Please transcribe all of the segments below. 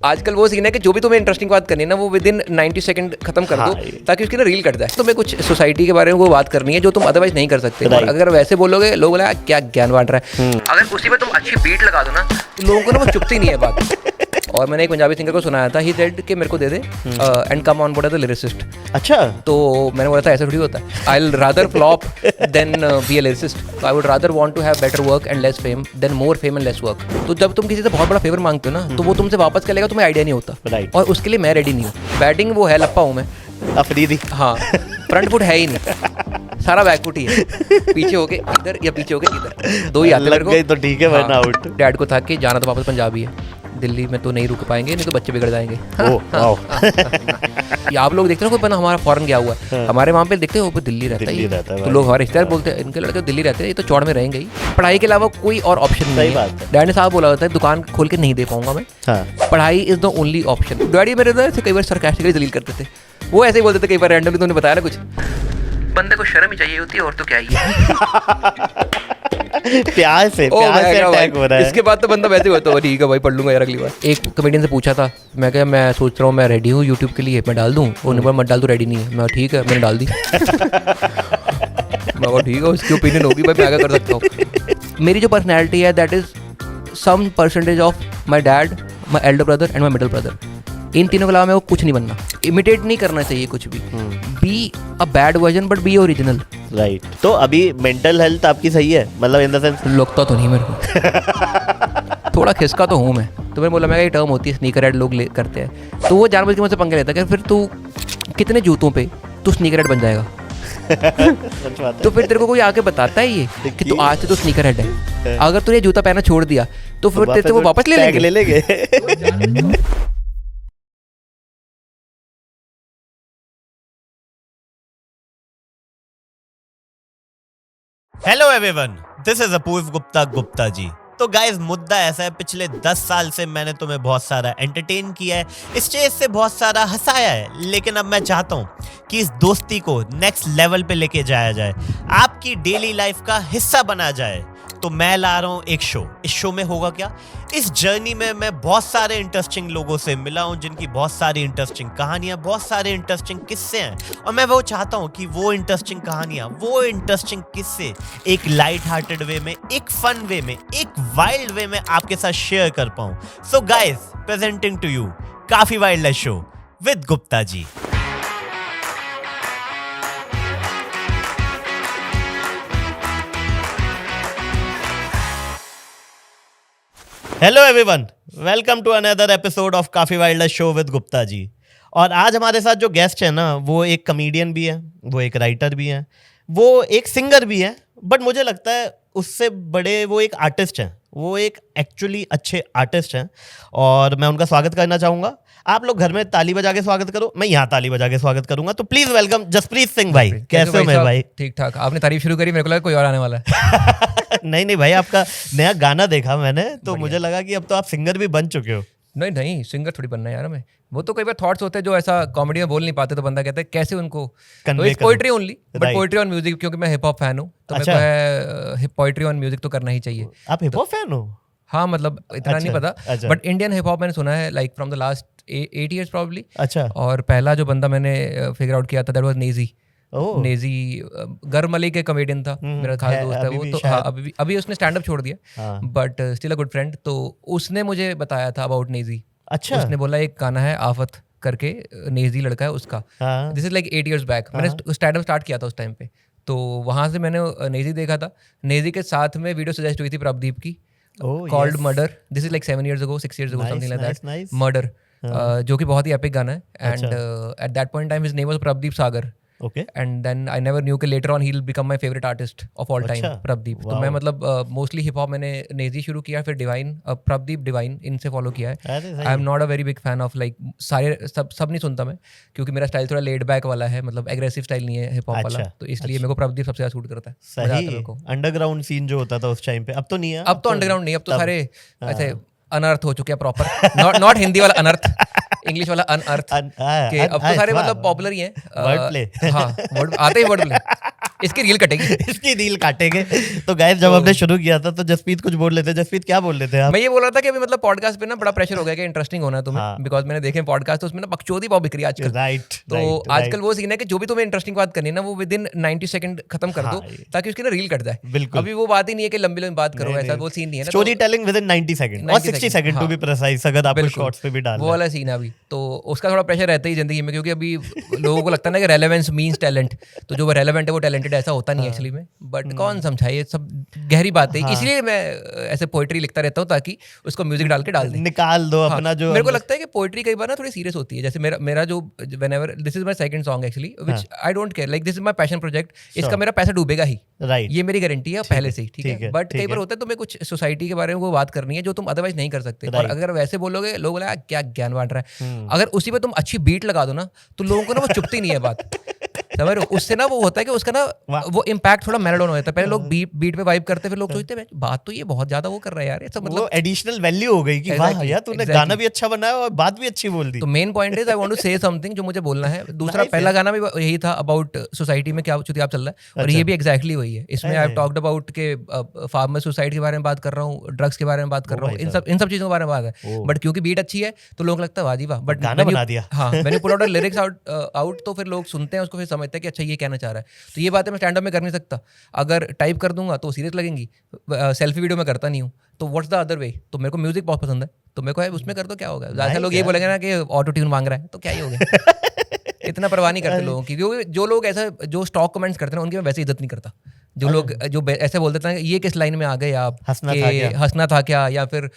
आजकल वो सीन है कि जो भी तुम्हें इंटरेस्टिंग बात करनी है ना वो विद इन 90 सेकंड खत्म कर दो ताकि उसकी ना रील कट जाए। तुम्हें कुछ सोसाइटी के बारे में वो बात करनी है जो तुम अदरवाइज नहीं कर सकते। और अगर वैसे बोलोगे लोग बोला क्या ज्ञान बांट रहा है, अगर उसी में तुम अच्छी बीट लगा दो ना तो लोगों को ना वो चुपती नहीं है बात। और मैंने एक पंजाबी सिंगर को सुनाया था, ही सेड कि मेरे को दे दे and come on board as a lyricist. अच्छा, तो मैंने बोला था ऐसा थोड़ी होता है, I will rather flop than be a lyricist. I would rather want to have better work and less fame than more fame and less work. तो जब तुम किसी से बहुत बड़ा फेवर मांगते हो ना तो वो तुमसे वापस कर लेगा, तुम्हें आइडिया नहीं होता। और उसके लिए मैं रेडी नहीं हूँ। बैटिंग वो है, लप्पा हूँ मैं, अफरीदी। हाँ, फ्रंट फुट है ही नहीं, सारा बैक फुट ही है। पीछे होके इधर या पीछे होके इधर, दो ही आते मेरे को। तो ठीक है, वरना आउट। डैड को था कि जाना तो वापस पंजाब ही है, दिल्ली में तो नहीं रुक पाएंगे, नहीं तो बच्चे बिगड़ जाएंगे। या आप लोग देखते हो कोई बना हमारा फॉरेन गया हुआ है, हमारे वहाँ पे देखते हो वो दिल्ली रहता है, तो लोग हमारे रिश्तेदार बोलते हैं इनके लड़के दिल्ली रहते हैं, ये तो चौड़ में रहेंगे ही, पढ़ाई के अलावा कोई और ऑप्शन नहीं है। डैड ने साहब बोला होता है दुकान खोल के नहीं दे पाऊंगा मैं, पढ़ाई is the only option. Daddy मेरे ऐसे कई बार सरकास्टिकली दलील करते थे, वो ऐसे ही बोलते थे कई बार रैंडमली, तुमने बताया ना कुछ, बंदे को शर्म ही चाहिए होती है और तो क्या ही है। प्यार से अटैक हो रहा है। इसके बाद तो बंदा वैसे होता है, ठीक है भाई पढ़ लूंगा यार अगली बार। एक कमेडियन से पूछा था, मैं क्या मैं सोच रहा हूँ मैं रेडी हूँ यूट्यूब के लिए, मैं डाल दूँ? उन्होंने बोला मत डाल, तो रेडी नहीं है। मैं ठीक है, मैंने डाल दी। मैं ठीक है, उसकी ओपिनियन होगी भाई, मैं क्या कर सकता हूँ। मेरी जो पर्सनैलिटी है that is some percentage of my dad, my elder brother and my middle brother. इन तीनों के अलावा मेरे को कुछ नहीं बनना, इमिटेट नहीं करना चाहिए कुछ भी। Be a bad version but B original. Right. तो अभी मेंटल हेल्थ आपकी सही है, मतलब इन द सेंस? लगता तो नहीं मेरे को। थोड़ा खिसका तो हूँ मैं। तो मैं बोला मैं ये टर्म होती है स्नीकर हेड लोग करते हैं, तो वो जानबूझ के मुझसे पंगे लेता है कि फिर तू कितने जूतों पे तू स्नीकर हेड बन जाएगा। तो फिर तेरे को कोई आके बताता है ये कि तू आज से तो स्नीकर हेड है, अगर तूने जूता पहना छोड़ दिया तो फिर तेरे से वो वापस ले लेंगे। हेलो एवरीवन, दिस इज अपूर्व गुप्ता जी। तो गाइज मुद्दा ऐसा है, पिछले 10 साल से मैंने तुम्हें बहुत सारा एंटरटेन किया है, स्टेज से बहुत सारा हंसाया है, लेकिन अब मैं चाहता हूँ कि इस दोस्ती को नेक्स्ट लेवल पे लेके जाया जाए, आपकी डेली लाइफ का हिस्सा बना जाए। तो मैं ला रहा हूँ एक शो। इस शो में होगा क्या, इस जर्नी में मैं बहुत सारे इंटरेस्टिंग लोगों से मिला हूँ जिनकी बहुत सारी इंटरेस्टिंग कहानियां, बहुत सारे इंटरेस्टिंग किस्से हैं, और मैं वो चाहता हूँ कि वो इंटरेस्टिंग कहानियां, वो इंटरेस्टिंग किस्से एक लाइट हार्टेड वे में, एक फन वे में, एक वाइल्ड वे में आपके साथ शेयर कर पाऊँ। So guys, presenting to you Kaafi wild show with Gupta ji. Hello everyone, welcome to another episode of काफी wild show with Gupta ji. और आज हमारे साथ जो गेस्ट है ना, वो एक कमेडियन भी है, वो एक राइटर भी है, वो एक सिंगर भी है, बट मुझे लगता है उससे बड़े वो एक आर्टिस्ट हैं, वो एक एक्चुअली अच्छे आर्टिस्ट हैं। और मैं उनका स्वागत करना चाहूँगा। आप लोग घर में ताली बजा के स्वागत करो, मैं यहाँ ताली बजा के स्वागत करूंगा। तो प्लीज वेलकम जसप्रीत सिंह भाई। कैसे हो मेरे भाई? ठीक ठाक। आपने तारीफ शुरू करी, मेरे को लगा कोई और आने वाला है। नहीं भाई, आपका नया गाना देखा मैंने तो मुझे लगा कि अब तो आप सिंगर भी बन चुके हो। नहीं, सिंगर थोड़ी बनना है यार हमें। वो तो कई बार थॉट्स होते हैं जो ऐसा कॉमेडी में बोल नहीं पाते, तो बंदा कहता है कैसे उनको poetry only, but poetry on music, क्योंकि मैं हिप हॉप फैन हूँ तो मेरे को है पोइट्री ऑन म्यूजिक तो करना ही चाहिए। आप हिप हॉप फैन हो? हाँ, मतलब इतना नहीं पता, बट इंडियन हिप हॉप मैंने सुना है like from the last 8 years probably. अच्छा। और पहला जो बंदा मैंने फिगर आउट किया था दैट वाज नेजी। नेजी गरमली के कॉमेडियन था, मेरा खास दोस्त है वो। तो हाँ, अभी उसने स्टैंड अप छोड़ दिया, but still a good friend. तो उसने मुझे बताया था अबाउट नेजी। अच्छा। उसने बोला एक गाना है आफत करके, नेजी लड़का है उसका। This is like 8 years back. मैंने स्टैंड अप स्टार्ट किया था उस टाइम पे, तो वहां से मैंने नेजी देखा था। नेजी के साथ में वीडियो सजेस्ट हुई थी प्रभदीप की, called murder. This is like 7 years ago, 6 years ago, something like that. Murder, जो कि बहुत ही एपिक गाना है। And at that point time his name was Prabhdeep Sagar. Okay. And then I never knew कि later on he'll become my favorite artist of all time, Prabhdeep. तो मैं मतलब mostly hip hop मैंने नेजी शुरू किया, फिर डिवाइन, प्रभदीप, डिवाइन, इनसे फॉलो किया है। I am not a very big fan of like सारे सब नहीं सुनता मैं, क्योंकि मेरा स्टाइल थोड़ा लेड बैक वाला है, मतलब एग्रेसिव स्टाइल नहीं है हिप हॉप वाला, तो इसलिए मेरे को प्रभदीप सबसे ज्यादा सूट करता है। सही। अंडरग्राउंड सीन जो होता था उस टाइम पे, अब तो नहीं है। अब तो अंडरग्राउंड नहीं, अब तो सारे ऐसे अनर्थ हो चुके हैं प्रॉपर। नॉट हिंदी वाला अनर्थ, इंग्लिश वाला अनअर्थ के अब तो सारे मतलब पॉपुलर ही हैं। Word play. हाँ, वर्ड आते ही वर्ड प्ले। इसकी रील कटेगी। इसकी रील काटेंगे। तो गाइस जब हमने शुरू किया था तो जसप्रीत कुछ बोल लेते। जसप्रीत क्या बोल लेते आप? मैं ये बोल रहा था कि अभी मतलब पॉडकास्ट पे ना बड़ा प्रेशर हो गया कि इंटरेस्टिंग होना है तुम्हें, बिकॉज मैंने देखे पॉडकास्ट तो उसमें ना बकचोदी बहुत बिक रही है आजकल। राइट। तो आजकल वो सीन है कि जो भी तुम्हें इंटरेस्टिंग बात करनी है ना वो विद इन 90 सेकंड खत्म कर दो ताकि उसकी ना रील कट जाए। बिल्कुल। अभी वो बात ही नहीं है कि लंबी लंबी बात करो, ऐसा वो सीन नहीं है ना। Story telling with in 90 second और 60 सेकंड टू बी प्रिसाइज, अगर आपको शॉर्ट्स पे भी डालना है वो वाला सीन है अभी। तो उसका थोड़ा प्रेशर रहता ही जिंदगी में, क्योंकि अभी लोगों को लगता है ना कि रेलेवेंस मींस टैलेंट, तो जो रेलेवेंट है वो टैलेंटेड, ऐसा होता नहीं है एक्चुअली में। बट कौन समझाए, ये सब गहरी बात है। इसलिए मैं ऐसे पोएट्री लिखता रहता हूँ ताकि उसको म्यूजिक डाल के डाल दे, निकाल दो अपना जो। मेरे को लगता है कि पोएट्री कई बार ना थोड़ी सीरियस होती है। जैसे मेरा जो whenever this is my second song actually which I don't care, like this is my passion project, इसका मेरा पैसा डूबेगा ही, राइट, ये मेरी गारंटी है पहले से ही, ठीक है। बट कई बार होता है तुम्हें कुछ सोसाइटी के बारे में वो बात करनी है जो तुम अदरवाइज नहीं कर सकते, और अगर वैसे बोलोगे लोग बोले क्या ज्ञान बांट रहा है, अगर उसी पे तुम अच्छी बीट लगा दो ना तो लोगों को ना वो चुपती नहीं है बात, समझ रहे हो? उससे ना वो होता है कि उसका ना वो इम्पैक्ट थोड़ा मैराडोन हो जाता है। पहले लोग बीट पे वाइब करते, फिर लोग सोचते हैं बात तो ये बहुत ज्यादा वो कर रहा है यार, ये सब मतलब एडिशनल वैल्यू हो गई कि वाह यार तूने गाना भी अच्छा बनाया और बात भी अच्छी बोल दी। तो main point is I want to say something जो मुझे बोलना है। दूसरा पहला गाना भी यही था अबाउट सोसाइटी में क्या चुतियाब चल रहा है, और ये भी एग्जैक्टली वही है। इसमें आई हैव टॉक्ड अबाउट के फार्मर सुसाइड के बारे में बात कर रहा हूँ, ड्रग्स के बारे में बात कर रहा हूँ, इन सब चीजों के बारे में बात है। बट क्योंकि बीट अच्छी है तो लोगों को लगता है वाह जी वाह, बट गाना बना दिया। हाँ, मैंने पुट आउट लिरिक्स आउट तो फिर लोग सुनते हैं उसको, फिर समझते हैं कि अच्छा ये कहना चाह रहा है। तो ये बातें मैं स्टैंड अप में कर नहीं सकता, अगर टाइप कर दूंगा तो सीरियस लगेंगी। सेल्फी वीडियो में करता नहीं हूँ, तो व्हाट्स द अदर वे? तो मेरे को म्यूजिक बहुत पसंद है, तो मेरे को है उसमें कर दो, क्या होगा? ज्यादा लोग ये बोलेंगे ना कि ऑटो ट्यून मांग रहा है, तो क्या ही हो गया। इतना परवाह नहीं करते लोगों की, क्योंकि जो लोग ऐसा जो स्टॉक कमेंट्स करते हैं उनकी मैं वैसे इज्जत नहीं करता। जो लोग जो ऐसे बोल देते हैं ये किस लाइन में आ गए आप, हंसना था क्या, या फिर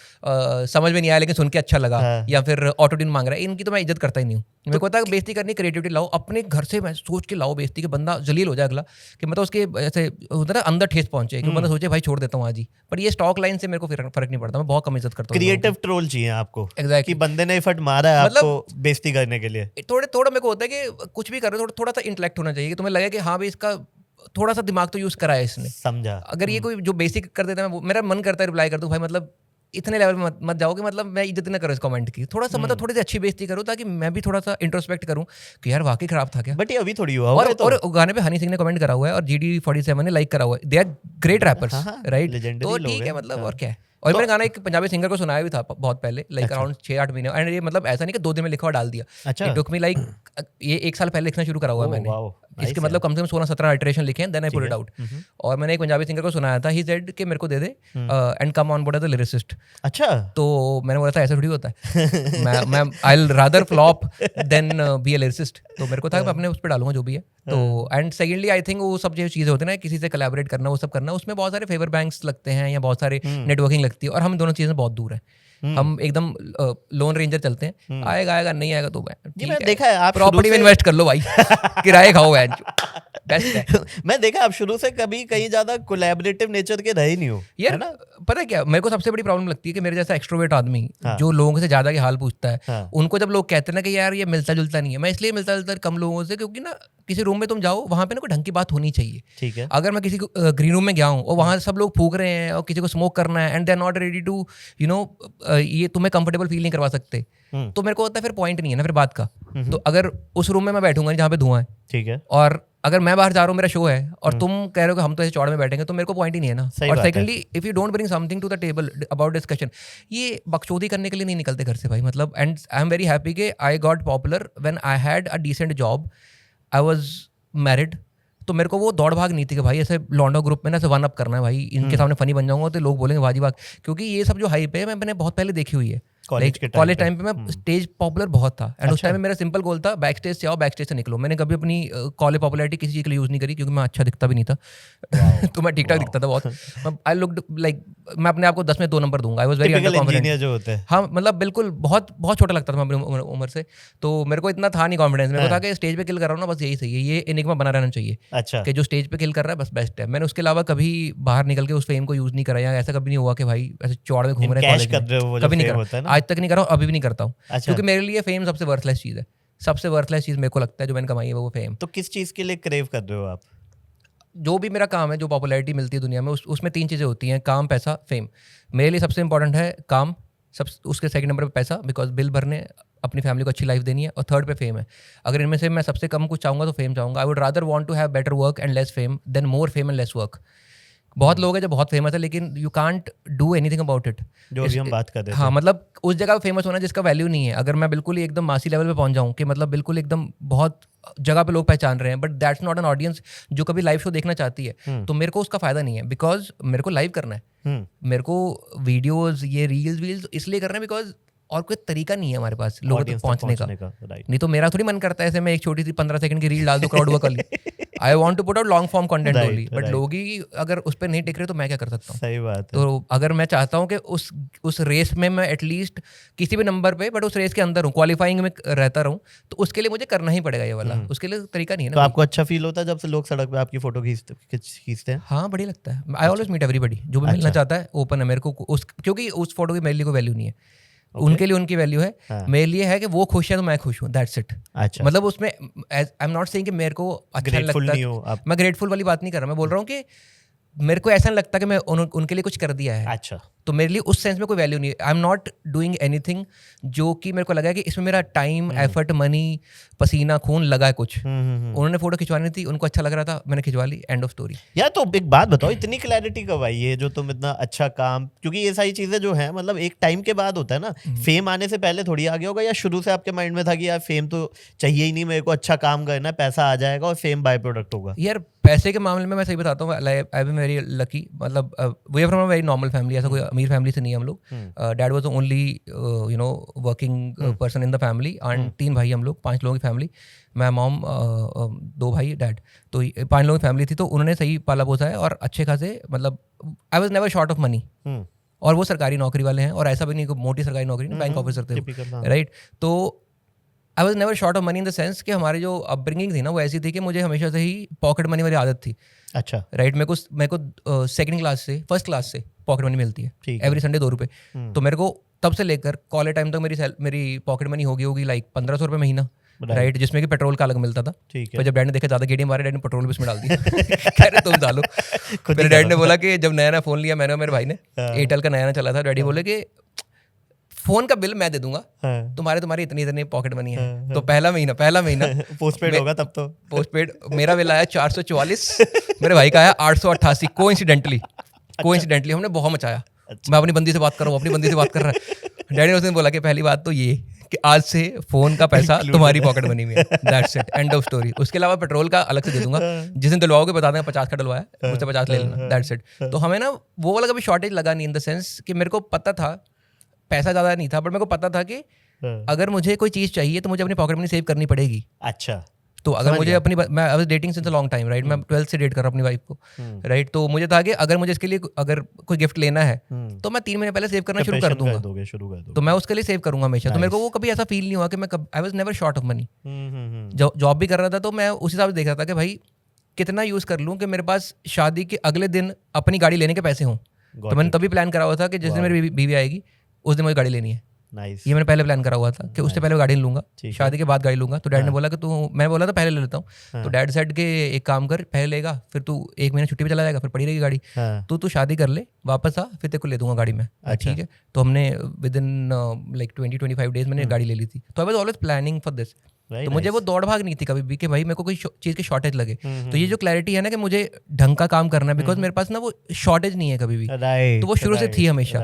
समझ में नहीं आया लेकिन सुन के अच्छा लगा, या फिर ऑटो ट्यून मांग रहा है, इनकी तो मैं इज्जत करता ही नहीं हूँ। मेरे को पता है बेइज्जती करनी, क्रिएटिविटी लाओ अपने घर से, मैं सोच के लाओ बेइज्जती के, बंदा जलील हो जाए अगला, कि मतलब उसके ऐसे होता है ना अंदर ठेस पहुंचे, कि बंदा सोचे भाई छोड़ देता हूँ आज ही। पर ये स्टॉक लाइन से मेरे को फर्क नहीं पड़ता, मैं बहुत कम इज्जत करता हूँ। क्रिएटिव ट्रोल चाहिए आपको, एग्जैक्टली, कि बंदे ने एफर्ट मारा है आपको बेइज्जती करने के लिए। थोड़ा मेरे को होता है कि कुछ भी कर रहे हो थोड़ा सा इंटेलेक्ट होना चाहिए, कि तुम्हें लगे कि हाँ भाई इसका थोड़ा सा दिमाग तो यूज करा है इसने, समझा। अगर ये कोई जो बेसिक कर देता है, मेरा मन करता है रिप्लाई कर दूं, भाई मतलब इतने लेवल में मत जाओ कि मतलब मैं इज्जत ना करूं इस कमेंट की, थोड़ा सा मतलब थोड़ी सी अच्छी बेइज्जती करूं ताकि मैं भी थोड़ा सा इंट्रोस्पेक्ट करूं कि यार वाकई खराब था क्या। बट ये अभी थोड़ी हुआ और गाने पे हनी सिंह ने कमेंट करा हुआ है और GD47 ने लाइक करा हुआ है, they are great rappers, right? तो ठीक है मतलब, और क्या है। और मैंने गाना एक पंजाबी सिंगर को सुनाया भी था बहुत पहले, लाइक अराउंड 6-8 महीने, एंड ये मतलब ऐसा नहीं कि 2 दिन में लिखा और डाल दिया। इट टुक मी लाइक ये 1 साल पहले लिखना शुरू करा हुआ है मैंने, इसके मतलब कम से कम 16-17 इटरेशन लिखे हैं, then I put it out. और मैंने एक पंजाबी सिंगर को सुनाया था, ही सेड कि मेरे को दे दे and come on board as a lyricist. अच्छा, तो मैंने बोला था ऐसा थोड़ी होता है, मैं I will rather flop than be a lyricist. तो मेरे को था मैं अपने उस पर डालूंगा जो भी है। तो एंड सेकेंडली आई थिंक वो सब जो चीज़ें होती है ना, किसी से कोलैबोरेट करना, वो सब करना, उसमें बहुत सारे फेवर बैंक्स लगते हैं या बहुत सारे नेटवर्किंग लगती है, और हम दोनों चीज़ें बहुत दूर हैं। हम एकदम लोन रेंजर चलते हैं, आएगा नहीं आएगा तो मैं देखा है आप प्रॉपर्टी में इन्वेस्ट कर लो भाई, किराए खाओ है बेस्ट है। मैं देखा आप शुरू से कभी कहीं ज्यादा कोलैबोरेटिव नेचर के रहे नहीं हो यार ना। पता है क्या मेरे को सबसे बड़ी प्रॉब्लम लगती है कि मेरे जैसा एक्सट्रोवर्ट आदमी जो लोगों से ज्यादा के हाल पूछता है, उनको जब लोग कहते हैं ना कि यार ये मिलता जुलता नहीं है, मैं इसलिए मिलता जुलता कम लोगों से, क्योंकि ना किसी रूम में तुम जाओ वहां पे ना कोई ढंग की बात होनी चाहिए। ठीक है, अगर मैं किसी ग्रीन रूम में गया हूँ और वहां सब लोग फूक रहे हैं और किसी को स्मोक करना है and they are not ready to you know ये तुम्हें कंफर्टेबल फील नहीं करवा सकते, तो मेरे को होता है फिर पॉइंट नहीं है ना फिर बात का। तो अगर उस रूम में मैं बैठूंगा जहाँ पे धुआं है, ठीक है, और अगर मैं बाहर जा रहा हूँ, मेरा शो है और तुम कह रहे हो कि हम तो ऐसे चौड़ में बैठेंगे, तो मेरे को पॉइंट ही नहीं है ना। और secondly if you don't bring something to the table about discussion, ये बकचोदी करने के लिए नहीं निकलते घर से भाई, मतलब। And I am very happy कि I got popular when I had a decent job, I was married, तो मेरे को वो दौड़ भाग नहीं थी कि भाई ऐसे लॉन्डो ग्रुप में ना ऐसे वन अप करना है भाई, इनके सामने फनी बन जाऊंगा तो लोग बोलेंगे वाजी वाग, क्योंकि ये सब जो हाइप है मैंने बहुत पहले देखी हुई है। कॉलेज टाइम पे मैं स्टेज पॉपुलर बहुत था, एंड उस टाइम में मेरा सिंपल गोल था बैक स्टेज से आओ, बैक स्टेज से निकलो। मैंने कभी अपनी कॉलेज पॉपुलैरिटी किसी चीज़ के लिए यूज़ नहीं करी, क्योंकि मैं अच्छा दिखता भी नहीं था तो मैं ठीक ठाक दिखता था बहुत। आई लुक्ड लाइक मैं अपने आप को 10 में 2 नंबर दूंगा। I was very under confident जो होते हैं, हाँ मतलब बिल्कुल बहुत बहुत छोटा लगता था मैं अपनी उम्र से, तो मेरे को इतना था नहीं कॉन्फिडेंस। मेरे को था कि स्टेज पे किल कर रहा हूँ ना, बस यही सही है, ये एनिग्मा बना रहना चाहिए। अच्छा, कि जो स्टेज पे किल कर रहा है बस बेस्ट है। मैंने उसके अलावा कभी बाहर निकल के उस फेम को यूज़ नहीं करा, या ऐसा कभी नहीं हुआ कि भाई ऐसे चौड़ में घूम रहे हैं कॉलेज में, कभी नहीं करा, आज तक नहीं करा, अभी भी नहीं करता हूँ। क्योंकि मेरे लिए फेम सबसे वर्थलेस चीज़ है, सबसे वर्थलेस चीज़ मेरे को लगता है जो मैंने कमाई है वो फेम। तो किस चीज़ के लिए क्रेव कर रहे हो आप? जो भी मेरा काम है, जो पॉपुलैरिटी मिलती है दुनिया में, उसमें 3 चीज़ें होती हैं, काम, पैसा, फेम। मेरे लिए सबसे इंपॉर्टेंट है काम, सब उसके सेकंड नंबर पे पैसा, बिकॉज बिल भरने अपनी फैमिली को अच्छी लाइफ देनी है, और थर्ड पे फेम है। अगर इनमें से मैं सबसे कम कुछ चाहूँगा तो फेम चाहूँगा। I would rather want to have better work and less fame than more fame and less work. बहुत लोग हैं जो बहुत फेमस है लेकिन you can't do anything about it, जो अभी हम बात कर रहे थे। हाँ, मतलब उस जगह फेमस होना जिसका वैल्यू नहीं है। अगर मैं बिल्कुल ही एकदम मासी लेवल पे पहुंच जाऊं कि मतलब बिल्कुल एकदम बहुत जगह पे लोग पहचान रहे हैं, but that's not an audience जो कभी लाइव शो देखना चाहती है, तो मेरे को उसका फायदा नहीं है। बिकॉज मेरे को लाइव करना है, मेरे को वीडियोज ये रील्स वील्स इसलिए करना है बिकॉज और कोई तरीका नहीं है हमारे पास लोगों तक पहुंचने का। नहीं तो मेरा थोड़ी मन करता है ऐसे मैं एक छोटी सी 15 सेकंड की रील डाल दूं क्राउड वर्क वाली। I want to put out long form content only, but लोग ही अगर उस पर नहीं टिक रहे तो मैं क्या कर सकता हूँ। सही बात है। तो अगर मैं चाहता हूँ कि उस रेस में मैं एटलीस्ट किसी भी नंबर पे, बट उस रेस के अंदर हूँ, क्वालिफाइंग में रहता रहूँ, तो उसके लिए मुझे करना ही पड़ेगा ये वाला। उसके लिए तरीका नहीं है ना। तो आपको अच्छा फील होता है जब से लोग सड़क पे आपकी फोटो खींचते हैं? हाँ, बढ़िया लगता है। आई ऑलवेज मीट एवरीबडी, जो भी मिलना चाहता है ओपन है मेरे को क्योंकि उस फोटो की मेरे लिए कोई वैल्यू नहीं है। उनके लिए उनकी वैल्यू है, मेरे लिए है कि वो खुश है तो मैं खुश हूँ, दैट्स इट। अच्छा, मतलब उसमें आई एम नॉट सेइंग कि मेरे को अच्छा लगता है, मैं ग्रेटफुल वाली बात नहीं कर रहा, मैं बोल रहा हूँ कि मेरे को ऐसा नहीं लगता कि मैं उनके लिए कुछ कर दिया है। अच्छा, तो मेरे लिए उस सेंस में कोई वैल्यू नहीं है। I am not doing anything जो कि मेरे को लगा है कि इसमें मेरा टाइम, एफर्ट, मनी, पसीना, खून लगा है कुछ। उन्होंने फोटो खिंचवानी थी, उनको अच्छा लग रहा था, मैंने खिंचवा ली, एंड ऑफ स्टोरी। यार तो एक बात बताओ, इतनी क्लैरिटी कब आई है जो तुम इतना अच्छा काम, क्योंकि ये सारी चीजें जो है मतलब एक टाइम के बाद होता है ना, फेम आने से पहले थोड़ी आ गया होगा, या शुरू से आपके माइंड में था कि यार फेम तो चाहिए ही नहीं, मेरे को अच्छा काम करना है, पैसा आ जाएगा और फेम बाय प्रोडक्ट होगा? यार पैसे के मामले में मैं सही बताता हूँ, आई बी वेरी लकी। मतलब we are from a very normal family, ऐसा कोई अमीर फैमिली से नहीं है हम लोग। Dad was the only working person in the family, and 3 भाई हम लोग, 5 लोगों की फैमिली। मैं, मॉम, 2 भाई, डैड, तो 5 लोगों की फैमिली थी। तो उन्होंने सही पाला पोसा है और अच्छे खासे, मतलब I was never short of money. और वो सरकारी नौकरी वाले हैं, और ऐसा भी नहीं कि मोटी सरकारी नौकरी नहीं, बैंक ऑफिसर थे, राइट। तो I was never short of money in the sense कि हमारी जो अपब्रिंगिंग थी ना वो ऐसी थी कि मुझे हमेशा से ही पॉकेट मनी वाली आदत थी। अच्छा, राइट। मेरे को सेकंड क्लास से फर्स्ट क्लास से पॉकेट मनी मिलती है एवरी संडे 2 रुपये। तो मेरे को तब से लेकर कॉलेज टाइम तक मेरी पॉकेट मनी होगी लाइक 1500 रुपये महीना, राइट, जिसमें कि पेट्रोल का अलग मिलता था। पर जब डैड ने देखा ज़्यादा गेड़ी मारे, डैड ने पेट्रोल भी उसमें डाल दिया। कह रहे तुम डालो। मेरे डैड ने बोला कि जब नया नया फ़ोन लिया मैंने और मेरे भाई ने, एयरटेल का नया नया चला था, डैडी बोले कि फोन का बिल मैं दे दूंगा, तुम्हारी इतनी पॉकेट मनी है। तो पहला महीना पोस्टपेड होगा तब तो। पोस्टपेड मेरा बिल आया 444, मेरे भाई का आया 888। कोइंसिडेंटली हमने बहुत मचाया। मैं अपनी बंदी से बात कर रहा है। डैडी ने उस दिन बोला कि पहली बात तो ये कि आज से फोन का पैसा तुम्हारी पॉकेट मनी में है, that's it, end of story. उसके अलावा पेट्रोल का अलग से दे दूंगा, जिस दिन दिलवाओगे बता देंगे 50 का डलवाया, मुझसे 50 ले लेना, दैट्स इट। तो हमें ना वो वाला कभी शॉर्टेज लगा नहीं, इन द सेंस कि मेरे को पता था पैसा ज़्यादा नहीं था, बट मेरे को पता था कि अगर मुझे कोई चीज़ चाहिए तो मुझे अपनी पॉकेट मनी सेव करनी पड़ेगी। अच्छा, तो अगर मुझे मैं I was dating since a long time, right, मैं 12th से डेट कर रहा हूँ अपनी वाइफ को, राइट। तो मुझे था कि अगर मुझे इसके लिए अगर कोई गिफ्ट लेना है तो मैं 3 महीने पहले सेव करना शुरू कर दूंगा, तो मैं उसके लिए सेव करूंगा हमेशा। तो मेरे को वो कभी ऐसा फील नहीं हुआ कि मैं I was never short of money. Job भी कर रहा था तो मैं उस हिसाब से देख रहा था कि भाई कितना यूज़ कर लूँ कि मेरे पास शादी के अगले दिन अपनी गाड़ी लेने के पैसे हों। तो मैंने तभी प्लान करा हुआ था कि जिस दिन मेरी बीवी आएगी उस दिन मुझे गाड़ी लेनी है। Nice. ये मैंने पहले प्लान करा हुआ था कि उससे पहले गाड़ी लूंगा, शादी के बाद गाड़ी लूंगा। तो डैड ने बोला कि मैं बोला था पहले ले लेता हूँ। तो डैड सेड के एक काम कर, पहले लेगा फिर तू 1 महीना छुट्टी पे चला जाएगा, फिर पड़ी रहेगी गाड़ी, तू शादी कर ले, वापस आ, फिर तेरे को ले दूंगा गाड़ी में। ठीक है। तो हमने विद इन लाइक 20-25 डेज मैंने गाड़ी ले ली थी। तो I was always planning for this. तो मुझे वो दौड़ भाग नहीं थी कभी भी कि भाई मेरे को कोई चीज़ की शॉर्टेज लगे। तो ये जो क्लैरिटी है ना कि मुझे ढंग का काम करना है, बिकॉज मेरे पास ना वो शॉर्टेज नहीं है कभी भी। तो वो शुरू से थी हमेशा,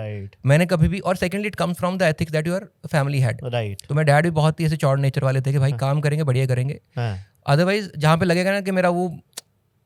मैंने कभी भी। और secondly it comes from the ethics that your family had. तो मेरे डैड भी बहुत ही ऐसे चौड़ नेचर वाले थे कि भाई काम करेंगे, बढ़िया करेंगे, अदरवाइज जहाँ पे लगेगा ना कि मेरा वो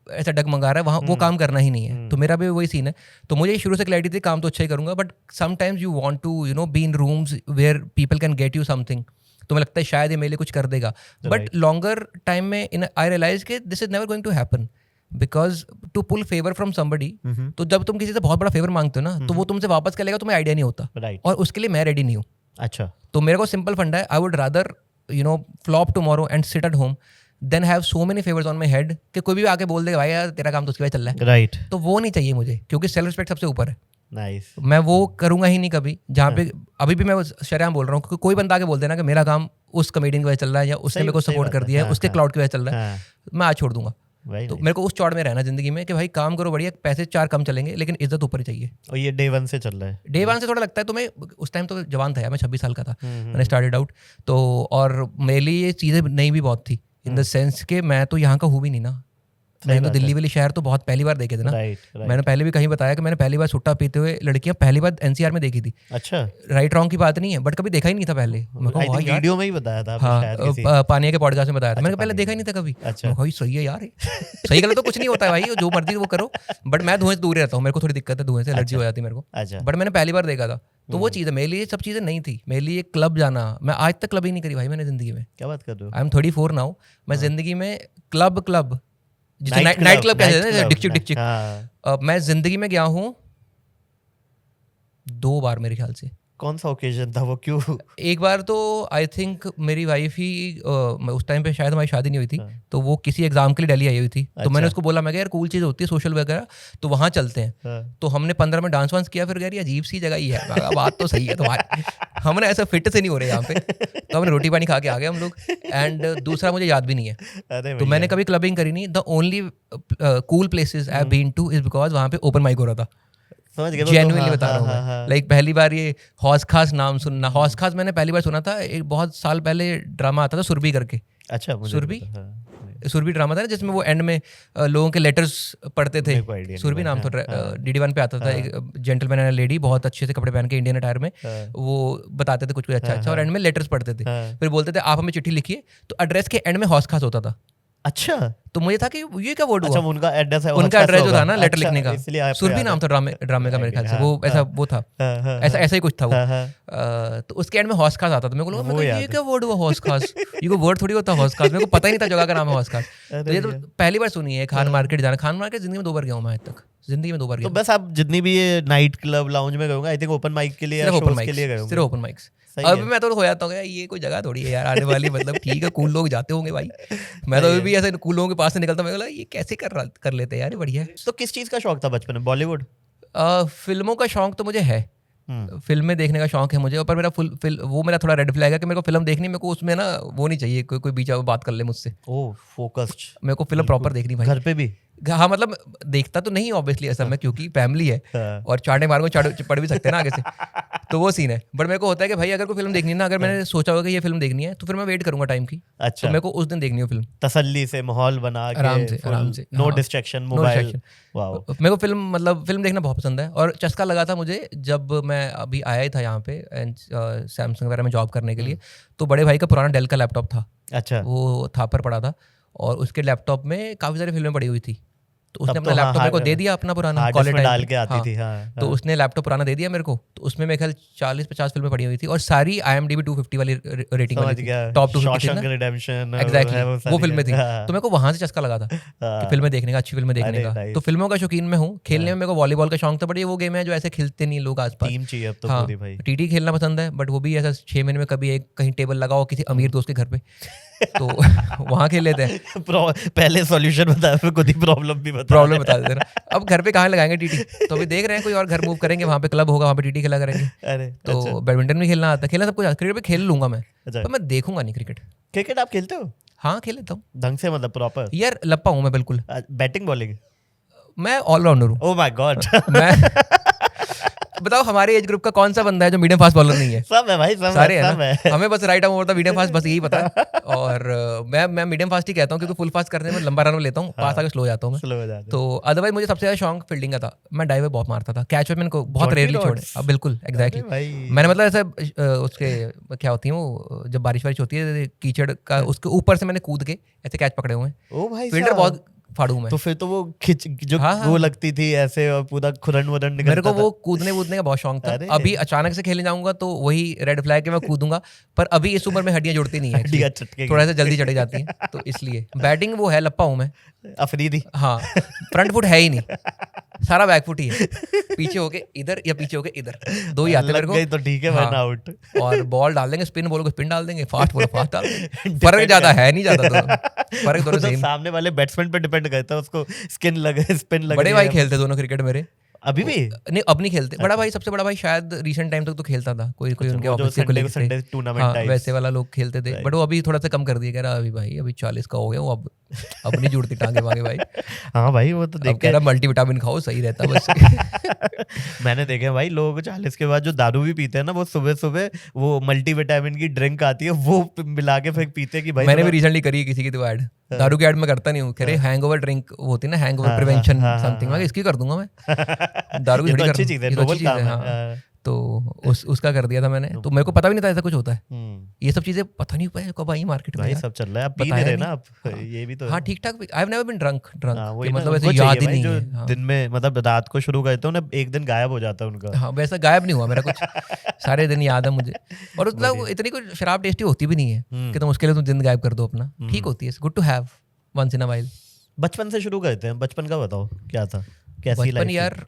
ऐसा डगमगा रहा है वहाँ वो काम करना ही नहीं है। तो मेरा भी वही सीन है। तो मुझे शुरू से क्लैरिटी थी काम तो अच्छा ही करूंगा, but sometimes you want to be in rooms where people can get you something. तो मुझे लगता है शायद ये मेरे लिए कुछ कर देगा, बट लॉन्गर टाइम में आई रियलाइज कि this is never going to happen, because to pull favour from somebody, तो जब तुम किसी से बहुत बड़ा फेवर मांगते हो ना तो वो तुमसे वापस करेगा, तुम्हें आइडिया नहीं होता, और उसके लिए मैं रेडी नहीं हूँ। अच्छा, तो मेरे को सिंपल फंडा है, I would rather flop tomorrow and sit at home than have so many favours on my head कि कोई भी आके बोल देगा भाई यार तेरा काम तो उसकी वजह चल रहा है, राइट। तो वो नहीं चाहिए मुझे, क्योंकि सेल्फ रिस्पेक्ट सबसे ऊपर है। Nice. मैं वो करूंगा ही नहीं कभी, जहाँ पे अभी भी मैं शर्म बोल रहा हूँ, कोई बंदा आके बोल देना कि मेरा काम उस कमेडियन की वजह चल रहा है या उसने मेरे को सपोर्ट कर दिया है, उसके क्लाउड की वजह चल रहा है, मैं आज छोड़ दूंगा। तो मेरे को उस चौड़ में रहना जिंदगी में कि भाई काम करो बढ़िया, पैसे 4 कम चलेंगे लेकिन इज्जत ऊपर ही चाहिए। और ये डे 1 से चल रहा है? डे 1 से थोड़ा लगता है। तो मैं उस टाइम तो जवान था यार, मैं 26 साल का था मैंने स्टार्टेड आउट। तो और मेरे लिए ये चीज़ें नई भी बहुत थी इन द सेंस कि मैं तो यहाँ का हूँ भी नहीं ना। मैंने तो दिल्ली वाली शहर तो बहुत पहली बार देखे थे ना। मैंने पहले भी कहीं बताया कि मैंने पहली बार सुट्टा पीते हुए लड़कियां पहली बार एनसीआर में देखी थी। अच्छा, राइट रॉन्ग की बात नहीं है, बट कभी देखा ही नहीं था पहले। वीडियो में ही बताया था। हाँ, पानिया के पॉडकास्ट में बताया था। मैंने पहले देखा ही नहीं था कभी। अच्छा, भाई सही है यार, सही गलत तो कुछ नहीं होता है भाई, जो मर्जी वो करो। बट मैं धुएं से दूर रहता हूँ, मेरे को थोड़ी दिक्कत है, धुएं से एलर्जी हो जाती है मेरे को। बट मैंने पहली बार देखा था, तो वो चीज़ है मेरे लिए। सब चीज़ें नहीं थी मेरे लिए। क्लब जाना, मैं आज तक क्लब ही नहीं करी भाई मैंने जिंदगी में। क्या बात कर रहे हो? I am 34 now. मैं जिंदगी में क्लब जिसे नाइट क्लब कहते हैं, डिक्चिक, मैं जिंदगी में गया हूँ 2 बार मेरे ख्याल से। कौन सा ओकेजन था वो, क्यों? एक बार तो आई थिंक मेरी वाइफ ही उस टाइम पे शायद हमारी शादी नहीं हुई थी, तो वो किसी एग्जाम के लिए दिल्ली आई हुई थी। तो मैंने उसको बोला, मैं यार कूल चीज़ होती है सोशल वगैरह, तो वहाँ चलते हैं। तो हमने 15 में डांस वांस किया। फिर यार अजीब सी जगह ही है, बात तो सही है तुम्हारी। हमने ऐसा फिट से नहीं हो रहे यहाँ पे, तो हमने रोटी पानी खा के आ गए हम लोग। एंड दूसरा मुझे याद भी नहीं है, तो मैंने कभी क्लबिंग करी नहीं। The only cool places I have been to is because वहाँ पे ओपन माइक हो रहा था। जेन्युइनली बता रहा हूँ मैं। लाइक पहली बार ये हौस खास नाम सुनना, हौस खास मैंने पहली बार सुना था एक बहुत साल पहले ड्रामा आता था सुरभि करके। अच्छा, सुरभि ड्रामा था ना जिसमें वो एंड में लोगों के लेटर्स पढ़ते थे। सुरभि नाम था, DD1 पे आता था। एक जेंटलमैन एंड लेडी बहुत अच्छे से कपड़े पहन के इंडियन अटायर में वो बताते थे कुछ अच्छा और एंड में लेटर्स पढ़ते थे। फिर बोलते थे आप हमें चिट्ठी लिखिए, तो एड्रेस के एंड में हौस खास होता था। अच्छा, तो मुझे था कि ये क्या वर्ड हुआ। अच्छा, उनका एड्रेस है, उनका एड्रेस जो था ना लेटर लिखने का, सुरभि नाम था ड्रामे का मेरे ख्याल से। वो ऐसा वो था, ऐसा ही कुछ था वो। तो उसके एंड में हौस खास आता था। मेरे को लगा ये क्या वर्ड हुआ हौस खास, ये कोई वर्ड थोड़ी होता हौस खास। मेरे को पता ही नहीं था जगह का नाम है हौस खास। तो ये तो पहली बार सुनी है। खान मार्केट जाना, खान मार्केट जिंदगी में 2 बार गया हूँ मैं आज तक, जिंदगी में 2 बार गया। तो बस आप जितनी भी ये नाइट क्लब लाउंज में गए होंगे, आई थिंक ओपन माइक के लिए, सिर्फ ओपन माइक्स। अभी मैं तो हो जाता हूँ ये कोई जगह थोड़ी है यार आने वाली, मतलब ठीक है कूल लोग जाते होंगे भाई। मैं तो अभी भी ऐसे कूल लोगों के पास से निकलता, मैं बोला ये कैसे कर लेते हैं यार, बढ़िया है। तो किस चीज़ का शौक था बचपन में? बॉलीवुड? फिल्मों का शौक तो मुझे है, फिल्में देखने का शौक है मुझे। पर मेरा वो मेरा थोड़ा रेड फ्लैग है कि मेरे को फिल्म देखनी, मेरे को उसमें ना वो नहीं चाहिए कोई बीच में बात कर ले मुझसे। ओह, फोकस्ड। मेरे को फिल्म प्रॉपर देखनी भाई। घर पे भी? हाँ, मतलब देखता तो नहीं ऑब्वियसली ऐसा मैं, क्योंकि फैमिली है और चाटे मार को पढ़ भी सकते हैं ना आगे से, तो वो सीन है। बट मेरे को होता है कि भाई अगर कोई फिल्म देखनी है ना, अगर मैंने सोचा होगा कि ये फिल्म देखनी है, तो फिर मैं वेट करूंगा टाइम की। अच्छा, तो मेरे को उस दिन देखनी हो फिल्म, तसल्ली से माहौल बना के, आराम से, नो डिस्ट्रैक्शन, मोबाइल। वाओ, मेरे को फिल्म देखना बहुत पसंद है। और चस्का लगा था मुझे जब मैं अभी आया ही था यहाँ पे सैमसंग वगैरह में जॉब करने के लिए। तो बड़े भाई का पुराना डेल का लैपटॉप था। अच्छा, वो था पर पड़ा था, और उसके लैपटॉप में काफ़ी सारी फिल्में पड़ी हुई थी। तो उसने अपना लैपटॉप मेरे को दे दिया, अपना पुराना कॉलेज में डाल के आती थी। हाँ, तो उसने लैपटॉप पुराना दे दिया मेरे को। तो उसमें मेरे ख्याल 40-50 फिल्में पड़ी हुई थी, और सारी IMDb 250 वाली रेटिंग वाली थी, टॉप 250। एग्जैक्टली वो फिल्में थी। तो मेरे को वहां से चस्का लगा था कि फिल्में देखने का, अच्छी फिल्में देखने का। तो फिल्मों का शौकीन मैं हूँ। खेलने में मेरे को वॉलीबॉल का शौक था, बट ये वो गेम है जो ऐसे खेलते नहीं लोग आसपास। टीम चाहिए अब तो पूरी भाई। TT खेलना पसंद है, बट वो भी ऐसा 6 महीने में कभी एक कहीं टेबल लगाओ किसी अमीर दोस्त के घर पे, तो वहाँ खेल लेते हैं। पहले सॉल्यूशन बताया, फिर खुद ही प्रॉब्लम बता देते ना। अब घर पे कहाँ लगाएंगे TT, तो अभी देख रहे हैं कोई और घर मूव करेंगे, वहाँ पे क्लब होगा, वहाँ पे TT खेला करेंगे। अरे तो बैडमिंटन भी खेलना आता है, खेलना सब कुछ। क्रिकेट भी खेल लूंगा मैं, पर मैं देखूंगा नहीं क्रिकेट। क्रिकेट आप खेलते हो? हाँ, खेल लेता हूँ ढंग से, मतलब प्रॉपर यार, लप्पा हूँ मैं बिल्कुल। Batting bowling? मैं ऑलराउंडर हूँ। Oh my God. मैं बताओ हमारे एज ग्रुप का कौन सा बंदा है जो मीडियम फास्ट बॉलर नहीं है? सब है भाई, सब सारे सब है। हमें बस राइट आर्म होता है, मीडियम फास्ट बस यही पता है। और मैं मीडियम फास्ट ही कहता हूँ, क्योंकि फुल फास्ट करने में लंबा रन लेता हूँ, पास आके स्लो जाता हूँ मैं। तो अदरवाइज मुझे सबसे ज्यादा शौक फील्डिंग का था। मैं डाइवर बहुत मारता था, कैच मैंने को बहुत रेयरली छोड़े। अब बिल्कुल एग्जैक्टली मैंने, मतलब ऐसे उसके क्या होती है वो, जब बारिश होती है कीचड़ का, उसके ऊपर से मैंने कूद के ऐसे कैच पकड़े हुए हैं। फील्डर बहुत फाड़ू मैं। तो फिर तो वो खिंच जो वो लगती थी ऐसे, और पूरा खुरन वुरन निकलता था। मेरे को वो कूदने वूदने का बहुत शौक था। अभी अचानक से खेलने जाऊंगा तो वही रेड फ्लैग के मैं कूदूंगा, पर अभी इस उम्र में हड्डियां जुड़ती नहीं है, थोड़ा सा जल्दी चढ़ी जाती हैं, तो इसलिए बैटिंग वो है, लप्पा हूँ मैं, अफरीदी। हाँ, फ्रंट फुट है ही नहीं, सारा बैक फुट ही है। पीछे होके इधर या पीछे होके इधर, 2 ही आते मेरे को, तो ठीक है, वरना आउट। और बॉल डाल देंगे, स्पिन बॉल को स्पिन डाल देंगे, फास्ट बॉल फास्ट डाल देंगे। फर्क ज्यादा है नहीं, ज्यादा फर्क दोनों सेम। सामने वाले बैट्समैन पे डिपेंड करता है, उसको स्पिन लगे। बड़े भाई खेलते दोनों क्रिकेट मेरे, अभी भी नहीं, अब नहीं खेलते। बड़ा भाई, सबसे बड़ा भाई शायद रीसेंट टाइम तक तो खेलता था, कोई उनके ऑफिस के कलीग थे, टूर्नामेंट हाँ वैसे वाला लोग खेलते थे। बट वो अभी थोड़ा सा कम कर दिया, कह रहा अभी भाई अभी 40 का हो गया, वो अब नहीं जुड़ती टांगे वागे भाई। हाँ भाई वो तो देख कह रहा मल्टीविटामिन खाओ सही रहता बस। मैंने देखे भाई लोग 40 के बाद जो दारू भी पीते हैं ना, वो सुबह सुबह वो मल्टीविटामिन की ड्रिंक आती है वो मिला के फिर पीते हैं कि भाई मैंने भी रिसेंटली करी है किसी की तो ऐड, दारू की ऐड में करता नहीं हूँ, कह रहे हैंगओवर ड्रिंक होती है ना, हैंगओवर प्रिवेंशन समथिंग, मैं इसकी कर दूंगा मैं, दारू की थोड़ी अच्छी चीज है, नोबल काम है। हाँ। तो उसका कर दिया था मैंने, तो मेरे को पता भी नहीं था ऐसा कुछ होता है। ये सब चीजें पता नहीं पाया कब आई मार्केट में, भाई सब चल रहा है, आप पी नहीं रहे ना आप, ये भी तो हाँ ठीक ठाक। I have never been drunk मतलब ऐसे याद ही नहीं है दिन में, मतलब रात को शुरू करते हो ना, एक दिन गायब हो जाता है उनका। हाँ वैसा गायब नहीं हुआ मेरा कुछ, सारे दिन याद है मुझे। और मतलब इतनी कोई शराब टेस्टी होती भी नहीं है कि तुम उसके लिए तुम दिन गायब कर दो अपना, ठीक होती है, good to have once in a while. बचपन से शुरू करते हैं, बचपन का बताओ क्या था, कैसी बचपन यार,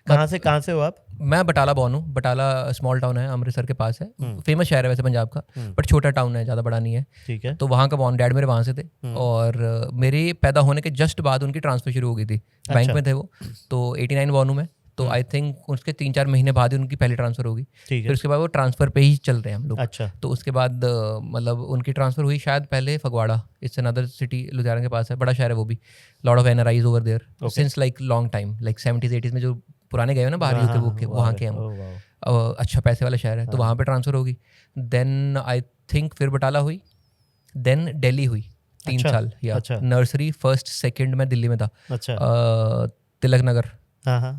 कहाँ से हो आप? मैं बटाला बॉर्न हूँ। बटाला स्मॉल टाउन है, अमृतसर के पास है, फेमस शहर है वैसे पंजाब का, बट छोटा टाउन है, ज़्यादा बड़ा नहीं है। ठीक है। तो वहाँ का बॉर्न, डैड मेरे वहाँ से थे, और मेरे पैदा होने के जस्ट बाद उनकी ट्रांसफर शुरू हो गई थी, बैंक में थे वो। तो 89 बॉर्न हूँ मैं, तो आई थिंक उसके 3-4 महीने बाद ही उनकी पहली ट्रांसफर होगी, फिर उसके बाद वो ट्रांसफर पे ही चल रहे हैं हम लोग। अच्छा। तो उसके बाद मतलब उनकी ट्रांसफर हुई शायद पहले Phagwara, it's another city, Ludhiana के पास है, बड़ा शहर है वो भी, lot of NRIs over there since like long time, like 70s 80s में जो पुराने गए हो ना बाहर यूके बुक, वहाँ के हम, अच्छा पैसे वाला शहर है, तो वहाँ पे ट्रांसफर होगी। देन आई थिंक फिर बटाला हुई, देन दिल्ली हुई 3 साल, या नर्सरी फर्स्ट सेकंड में दिल्ली में था। तिलक नगर,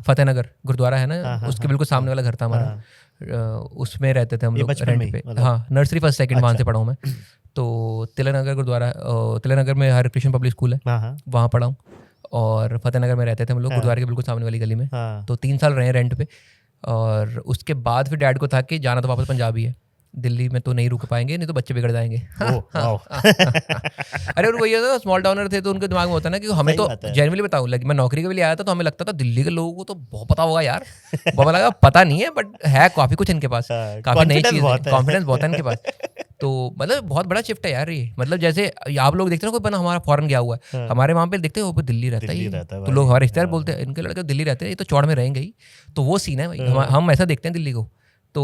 फतेहनगर गुरुद्वारा है ना, उसके बिल्कुल सामने वाला घर था हमारा, उसमें रहते थे हम लोग रेंट पे। हाँ नर्सरी फर्स्ट सेकंड वहाँ से पढ़ा हूँ मैं। तो तिलक नगर गुरुद्वारा, तिलक नगर में हरे कृष्ण पब्लिक स्कूल है, वहाँ पढ़ा हूँ। और फतेहनगर में रहते थे हम लोग, गुरुद्वारे के बिल्कुल सामने वाली गली में। तो 3 साल रहे रेंट पे। और उसके बाद फिर डैड को था कि जाना तो वापस पंजाब ही है, दिल्ली में तो नहीं रुक पाएंगे, नहीं तो बच्चे बिगड़ जाएंगे। अरे और वही होता, स्मॉल टाउनर थे तो उनके दिमाग में होता ना कि हमें तो जेन्युइनली बताऊं, लाइक मैं नौकरी के लिए आया था तो हमें लगता था दिल्ली के लोगों को तो बहुत पता होगा यार, बहुत लगा पता नहीं है बट है काफी कुछ इनके पास, काफी नई चीज, कॉन्फिडेंस बहुत है इनके पास। तो मतलब बहुत बड़ा शिफ्ट है यार ये, मतलब जैसे आप लोग देखते हो कोई बना हमारा फॉरेन गया हुआ है, हमारे वहाँ पे देखते हो दिल्ली रहता है, तो लोग हमारे रिश्तेदार बोलते हैं इनके लड़के दिल्ली रहते हैं, ये तो चौड़ में रहेंगे ही, तो वो सीन है, हम ऐसा देखते हैं दिल्ली को। तो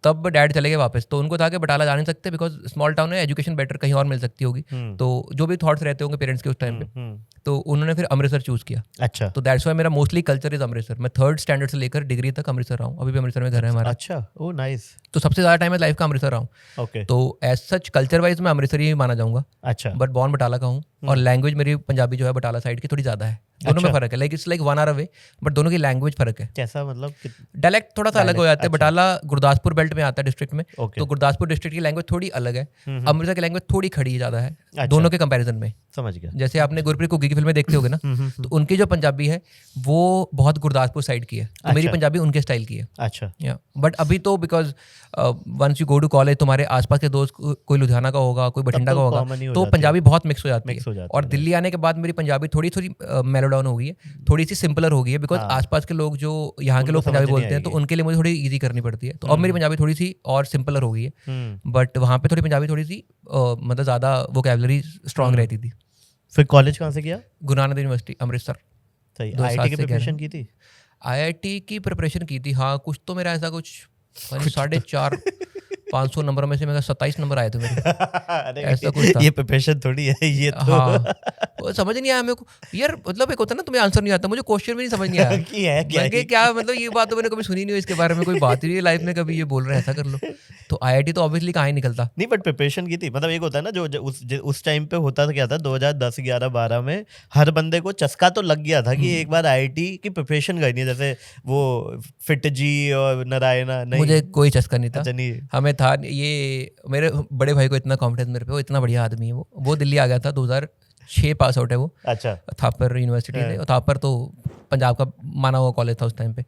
तब डैड चले गए वापस, तो उनको था कि बटाला जा नहीं सकते बिकॉज स्मॉल टाउन है, एजुकेशन बेटर कहीं और मिल सकती होगी, तो जो भी थॉट्स रहते होंगे पेरेंट्स के उस टाइम पे, तो उन्होंने फिर अमृतसर चूज किया। अच्छा। तो दैट्स व्हाई मेरा मोस्टली कल्चर इज अमृतसर, मैं 3rd स्टैंडर्ड से लेकर डिग्री तक अमृतसर रहा हूँ, अभी भी अमृतसर में घर है हमारा। अच्छा, ओह नाइस। तो सबसे ज्यादा टाइम लाइफ का अमृतसर रहा हूँ। ओके। तो एज सच कल्चर वाइज मैं अमृतसरी ही माना जाऊंगा। अच्छा। बट बॉर्न बटाला का हूँ, और लैंग्वेज मेरी पंजाबी जो है बटाला साइड की थोड़ी ज्यादा है, दोनों में फर्क है, like it's like 1 hour away, but दोनों की लैंग्वेज फर्क है। कैसा मतलब? डायलेक्ट थोड़ा सा अलग हो जाता है। बटाला गुरदासपुर बेल्ट में आता है डिस्ट्रिक्ट में, तो गुरदासपुर डिस्ट्रिक्ट की लैंग्वेज थोड़ी अलग है, अमृतसर की लैंग्वेज थोड़ी खड़ी ज्यादा है, दोनों के कंपैरिजन में। समझ गया। जैसे आपने गुरप्रीत घुग्गी की फिल्में देखते होगे ना, तो उनकी जो पंजाबी है वो बहुत गुरदासपुर साइड की है, तो मेरी पंजाबी उनके स्टाइल की है। अच्छा। बट अभी तो because once you go to college, तुम्हारे आसपास के दोस्त कोई लुधियाना का होगा, कोई बठिंडा का होगा, तो पंजाबी बहुत मिक्स हो जाती है। और दिल्ली आने के बाद मेरी पंजाबी थोड़ी थोड़ी मेलो डाउन हो गई है, थोड़ी सी सिंपलर हो गई है, बिकॉज आसपास के लोग जो यहाँ के लोग पंजाबी बोलते हैं, तो उनके लिए मुझे थोड़ी ईजी करनी पड़ती है। तो अब मेरी पंजाबी थोड़ी सी और सिंपलर हो गई है, बट वहाँ पे थोड़ी पंजाबी थोड़ी सी मतलब ज़्यादा वोकैबुलरी स्ट्रांग रहती थी। फिर कॉलेज कहाँ से किया? गुरु नानक यूनिवर्सिटी अमृतसर। सही। आईआईटी की प्रिपरेशन की थी? आईआईटी की प्रिपरेशन की थी, हाँ कुछ तो मेरा ऐसा कुछ 450 नंबर में से मेरा 27 नंबर आए थे मेरे। ऐसा कुछ था। ये प्रिपरेशन थोड़ी है ये तो। हाँ, वो समझ नहीं आया मेरे को यार, मतलब एक होता है ना तुम्हें आंसर नहीं आता, मुझे क्वेश्चन भी नहीं समझ नहीं आया कि है क्या मतलब ये बात तो मैंने कभी सुनी नहीं हुई, इसके बारे में कोई बात ही नहीं लाइफ में कभी, ये बोल रहे हैं ऐसा कर लो। तो आईआईटी तो ऑब्वियसली कहाँ ही निकलता नहीं, बट प्रिपरेशन की थी, मतलब एक होता है ना जो उस टाइम पे होता था, क्या था 2010 11 12 में हर बंदे को चस्का तो लग गया था कि एक बार आईआईटी की प्रिपरेशन करनी है, जैसे वो फिट जी और नारायणा। नहीं, मुझे कोई चस्का नहीं था। अच्छा, नहीं हमें था ये, मेरे बड़े भाई को इतना कॉन्फिडेंस मेरे पे, वो इतना बढ़िया आदमी है, वो दिल्ली आ गया था 2006 पास आउट है वो। अच्छा। थापर यूनिवर्सिटी से, थापर तो पंजाब का माना हुआ कॉलेज था उस टाइम पे।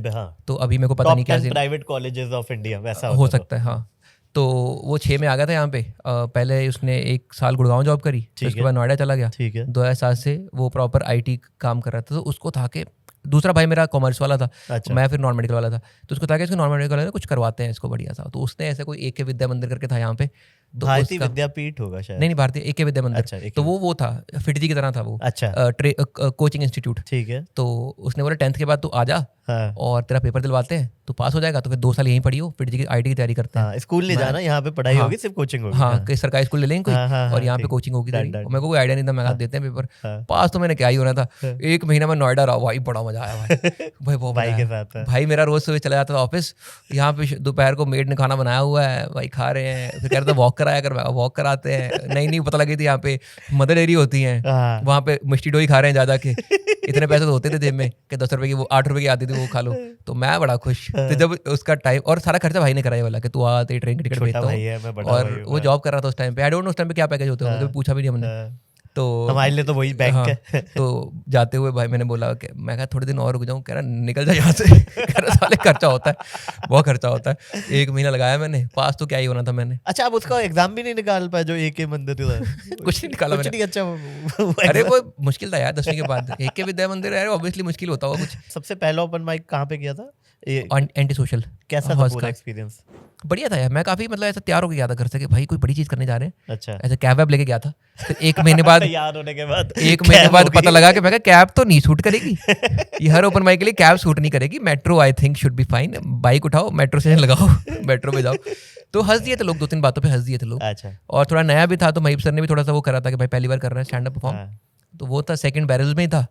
हाँ। तो अभी मेरे को पता नहीं क्या प्राइवेट कॉलेजेस ऑफ इंडिया वैसा हो सकता है। हाँ, तो वो 6 में आ गया था यहाँ पे। पहले उसने 1 साल गुड़गांव जॉब करी, उसके बाद नोएडा चला गया। 2007 से वो प्रॉपर आईटी काम कर रहा था। तो उसको था कि दूसरा भाई मेरा कॉमर्स वाला था। अच्छा। मैं फिर नॉन मेडिकल वाला था, तो उसको था कि इसको नॉन मेडिकल वाला कुछ करवाते हैं इसको बढ़िया सा। तो उसने ऐसे कोई AK विद्या मंदिर करके था यहाँ पे, तो भारतीय विद्यापीठ होगा शायद। नहीं, भारतीय AK विद्या मंदिर। अच्छा, तो वो था फिटजी की तरह था वो। अच्छा, कोचिंग इंस्टीट्यूट। ठीक है। तो उसने बोला 10th के बाद तू आ जा और तेरा पेपर दिलवाते हैं, तो पास हो जाएगा तो फिर 2 साल यहीं पढ़ियो, फिटजी की IT की तैयारी करते हैं। स्कूल नहीं जाना, यहाँ पे पढ़ाई होगी, सिर्फ कोचिंग होगी। हाँ, कहीं सरकारी स्कूल ले लेंगे कोई और यहाँ पे कोचिंग होगी तेरी। मेरे को कोई आइडिया नहीं था, मैं देते हैं पेपर, पास तो मैंने क्या ही होना था। 1 महीना में नोएडा रहा, भाई बड़ा मजा आया भाई बहुत भाई के साथ। भाई मेरा रोज सुबह चला जाता था ऑफिस, यहाँ पे दोपहर को मेड ने खाना बनाया हुआ है भाई, खा रहे हैं, फिर कह रहे थे वॉक कराया कर, वॉक कराते हैं। नहीं पता लगी थी यहाँ पे मदर डेयरी होती है, वहाँ पे मिष्टी डोई खा रहे हैं जा के। इतने पैसे तो होते थे जेब में कि 10 रुपए की, वो 8 रुपए की आती थी, वो खा लो। तो मैं बड़ा खुश। तो जब उसका टाइम, और सारा खर्चा भाई ने कराया वाला कि तू आ, तेरी ट्रेन की टिकट भेजता हूँ। और वो जॉब कर रहा था उस टाइम पे, आई डोंट नो उस टाइम पे क्या पैकेज होते हैं, पूछा भी नहीं हमने। तो हमारे लिए तो वही बैंक है। तो जाते हुए भाई मैंने बोला कि मैं कहा थोड़े दिन और रुक जाऊँ, कह रहा निकल जा यहाँ से। कह रहा साले खर्चा होता है, बहुत खर्चा होता है। 1 महीना लगाया मैंने, पास तो क्या ही होना था मैंने। अच्छा, आप उसका एग्जाम भी नहीं निकाल पाए जो AK मंदिर था? कुछ नहीं निकाला मैंने। अच्छा, अरे वो मुश्किल था यार 10वीं के बाद। AK विद्या मंदिर यार ऑब्वियसली मुश्किल होता होगा कुछ। सबसे पहला ओपन माइक कहाँ पे किया था? Anti social. कैसा था पूरा एक्सपीरियंस? बढ़िया था यार, मैं काफी मतलब ऐसा तैयार होकर गया था घर से कि भाई कोई बड़ी चीज करने जा रहे हैं। अच्छा, ऐसे कैब वैब लेके गया था। फिर 1 महीने बाद तैयार होने के बाद 1 महीने बाद पता लगा कि मैं कैब तो नहीं सूट करेगी। ये हर ओपन माइक के लिए कैब सूट नहीं करेगी, metro I think should be fine. Bike उठाओ, मेट्रो स्टेशन लगाओ, मेट्रो पे जाओ। तो हंस दिए थे लोग, 2-3 बातों पे हंस दिए थे लोग। अच्छा, और थोड़ा नया भी था, तो महीप सर ने भी थोड़ा सा वो करा था कि भाई पहली बार कर रहे हैं स्टैंड अप परफॉर्म। तो वो था सेकंड बैरल्स में ही था,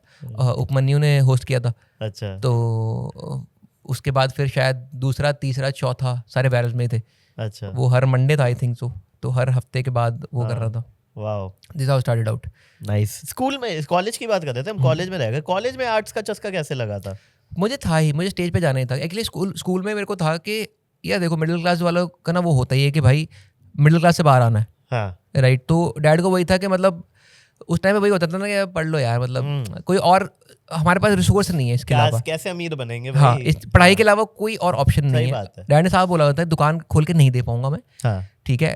उपमन्यु ने होस्ट किया था। अच्छा, तो उसके बाद फिर शायद दूसरा, तीसरा, चौथा सारे बैरल्स में ही थे। अच्छा, वो हर मंडे था आई थिंक सो, तो हर हफ्ते के बाद वो कर रहा था। Wow, this how started out. Nice. School में, कॉलेज की बात कर रहे थे हम, कॉलेज में रह गए। कॉलेज में आर्ट्स का चस्का कैसे लगा था? मुझे था ही, मुझे स्टेज पे जाना ही था एक्चुअली। स्कूल में मेरे को था कि यार देखो मिडिल क्लास वालों का ना वो होता ही है कि भाई मिडिल क्लास से बाहर आना है। हाँ, राइट। तो डैड को वही था कि मतलब उस टाइम पे वही होता था ना कि पढ़ लो यार, मतलब कोई और हमारे पास रिसोर्स नहीं है इसके अलावा। कैसे अमीर बनेंगे भाई? हाँ, इस पढ़ाई के अलावा कोई और ऑप्शन नहीं है। बात है। डैड ने साहब बोला होता है दुकान खोल के नहीं दे पाऊंगा मैं। हाँ, ठीक है,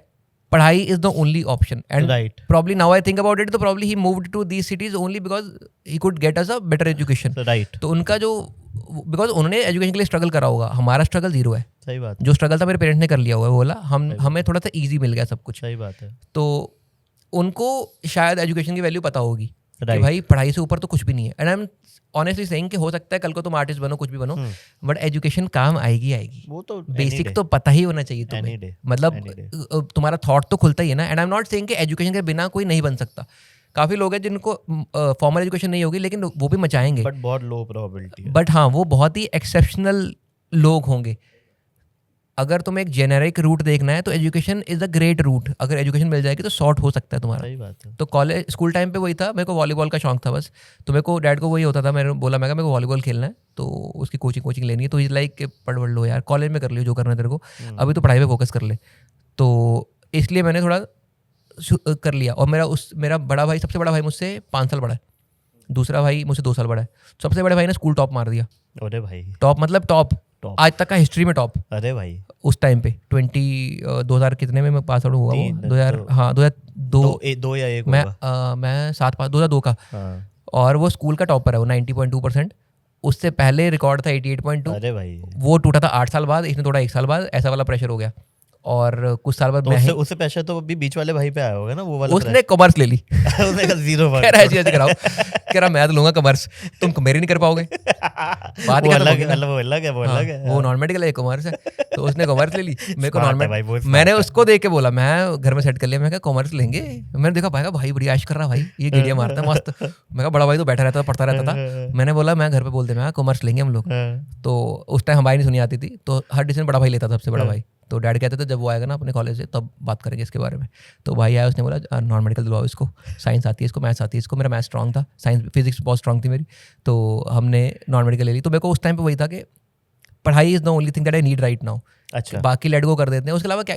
पढ़ाई is the only option. And right, probably now I think about it, तो probably he moved to these cities only because he could get us a better education. Right, तो उनका जो, बिकॉज उन्होंने एजुकेशन के लिए स्ट्रगल करा होगा, हमारा स्ट्रगल जीरो है। सही बात, जो स्ट्रगल था मेरे पेरेंट्स ने कर लिया हुआ है, बोला हमें थोड़ा सा ईजी मिल गया सब कुछ। सही बात है। तो उनको शायद एजुकेशन की वैल्यू पता होगी कि Right. भाई पढ़ाई से ऊपर तो कुछ भी नहीं है। And I am honestly saying कि हो सकता है कल को तुम आर्टिस्ट बनो, कुछ भी बनो, बट एजुकेशन काम आएगी। वो तो बेसिक तो पता ही होना चाहिए तुम्हें, मतलब तुम्हारा थॉट तो खुलता ही है ना। And I am not saying कि एजुकेशन के बिना कोई नहीं बन सकता। काफी लोग हैं जिनको फॉर्मल एजुकेशन नहीं होगी लेकिन वो भी मचाएंगे, बट बहुत लो प्रोबेबिलिटी है। बट हाँ वो बहुत ही एक्सेप्शनल लोग होंगे। अगर तुम्हें एक जेनेरिक रूट देखना है तो education is a great route. अगर एजुकेशन मिल जाएगी तो सॉर्ट हो सकता है तुम्हारा। सही बात है। तो कॉलेज स्कूल टाइम पे वही था, मेरे को वॉलीबॉल का शौक था बस। तो मेरे को डैड को वही होता था, मैंने बोला मैं मेरे को वॉलीबॉल खेलना है, तो उसकी कोचिंग लेनी है। तो इज लाइक पढ़ लो यार, कॉलेज में कर लियो जो करना है तेरे को, अभी तो पढ़ाई पे फोकस कर ले। तो इसलिए मैंने थोड़ा कर लिया। और मेरा बड़ा भाई, सबसे बड़ा भाई मुझसे 5 साल बड़ा है, दूसरा भाई मुझसे 2 साल बड़ा है। सबसे बड़े भाई ने स्कूल टॉप मार दिया। अरे भाई, टॉप मतलब टॉप, आज तक का हिस्ट्री में टॉप। अरे भाई, उस टाइम पे 2000 कितने में मैं पास आउट हुआ? 2000, हाँ 2002 या 1 मैं 2002 का। और वो स्कूल का टॉपर है, वो 90.2%। उससे पहले रिकॉर्ड था 88.2। अरे भाई, वो टूटा था 8 साल बाद, इसने तोड़ा 1 साल बाद, ऐसा वाला प्रेशर हो गया। और कुछ साल बाद तो उससे प्रेशर तो अभी बीच वाले भाई पे आया होगा ना, वो वाला। उसने कॉमर्स ले ली। उसने कहा 0 कह रहा है ऐसे कराओ, कह रहा मैं तो लूंगा कॉमर्स, तुम मेरी नहीं कर पाओगे। बात वो अलग है, वो नॉन मेडिकल है, कॉमर्स है। तो उसने कॉमर्स ले ली, मेरे को नॉन मेडिकल। मैंने उसको देख के बोला, मैं घर में सेट कर लिया, मैं कहा कॉमर्स लेंगे। मैंने देखा भाई बड़ी ऐश कर रहा भाई, ये गेड़िया मारता है मस्त। मैं कहा बड़ा भाई तो बैठा रहता था, पढ़ता रहता था। मैंने बोला मैं घर पे बोलते मैं कॉमर्स लेंगे हम लोग। तो उस टाइम हमारी नहीं सुनी आती थी, तो हर डिसीजन बड़ा भाई लेता था, सबसे बड़ा भाई। तो डैड कहते थे जब वो आएगा ना अपने कॉलेज से तब बात करेंगे इसके बारे में। तो भाई आया, उसने बोला नॉन मेडिकल दिलवाओ इसको, साइंस आती है इसको, मैथ्स आती है इसको। मेरा मैथ्स स्ट्रॉन्ग था, साइंस फिजिक्स बहुत स्ट्रॉन्ग थी मेरी, तो हमने नॉन मेडिकल ले ली। तो मेरे को उस टाइम पे वही था कि पढ़ाई is the only thing that I need right now. अच्छा, बाकी लेट गो कर देते हैं। उसके अलावा क्या,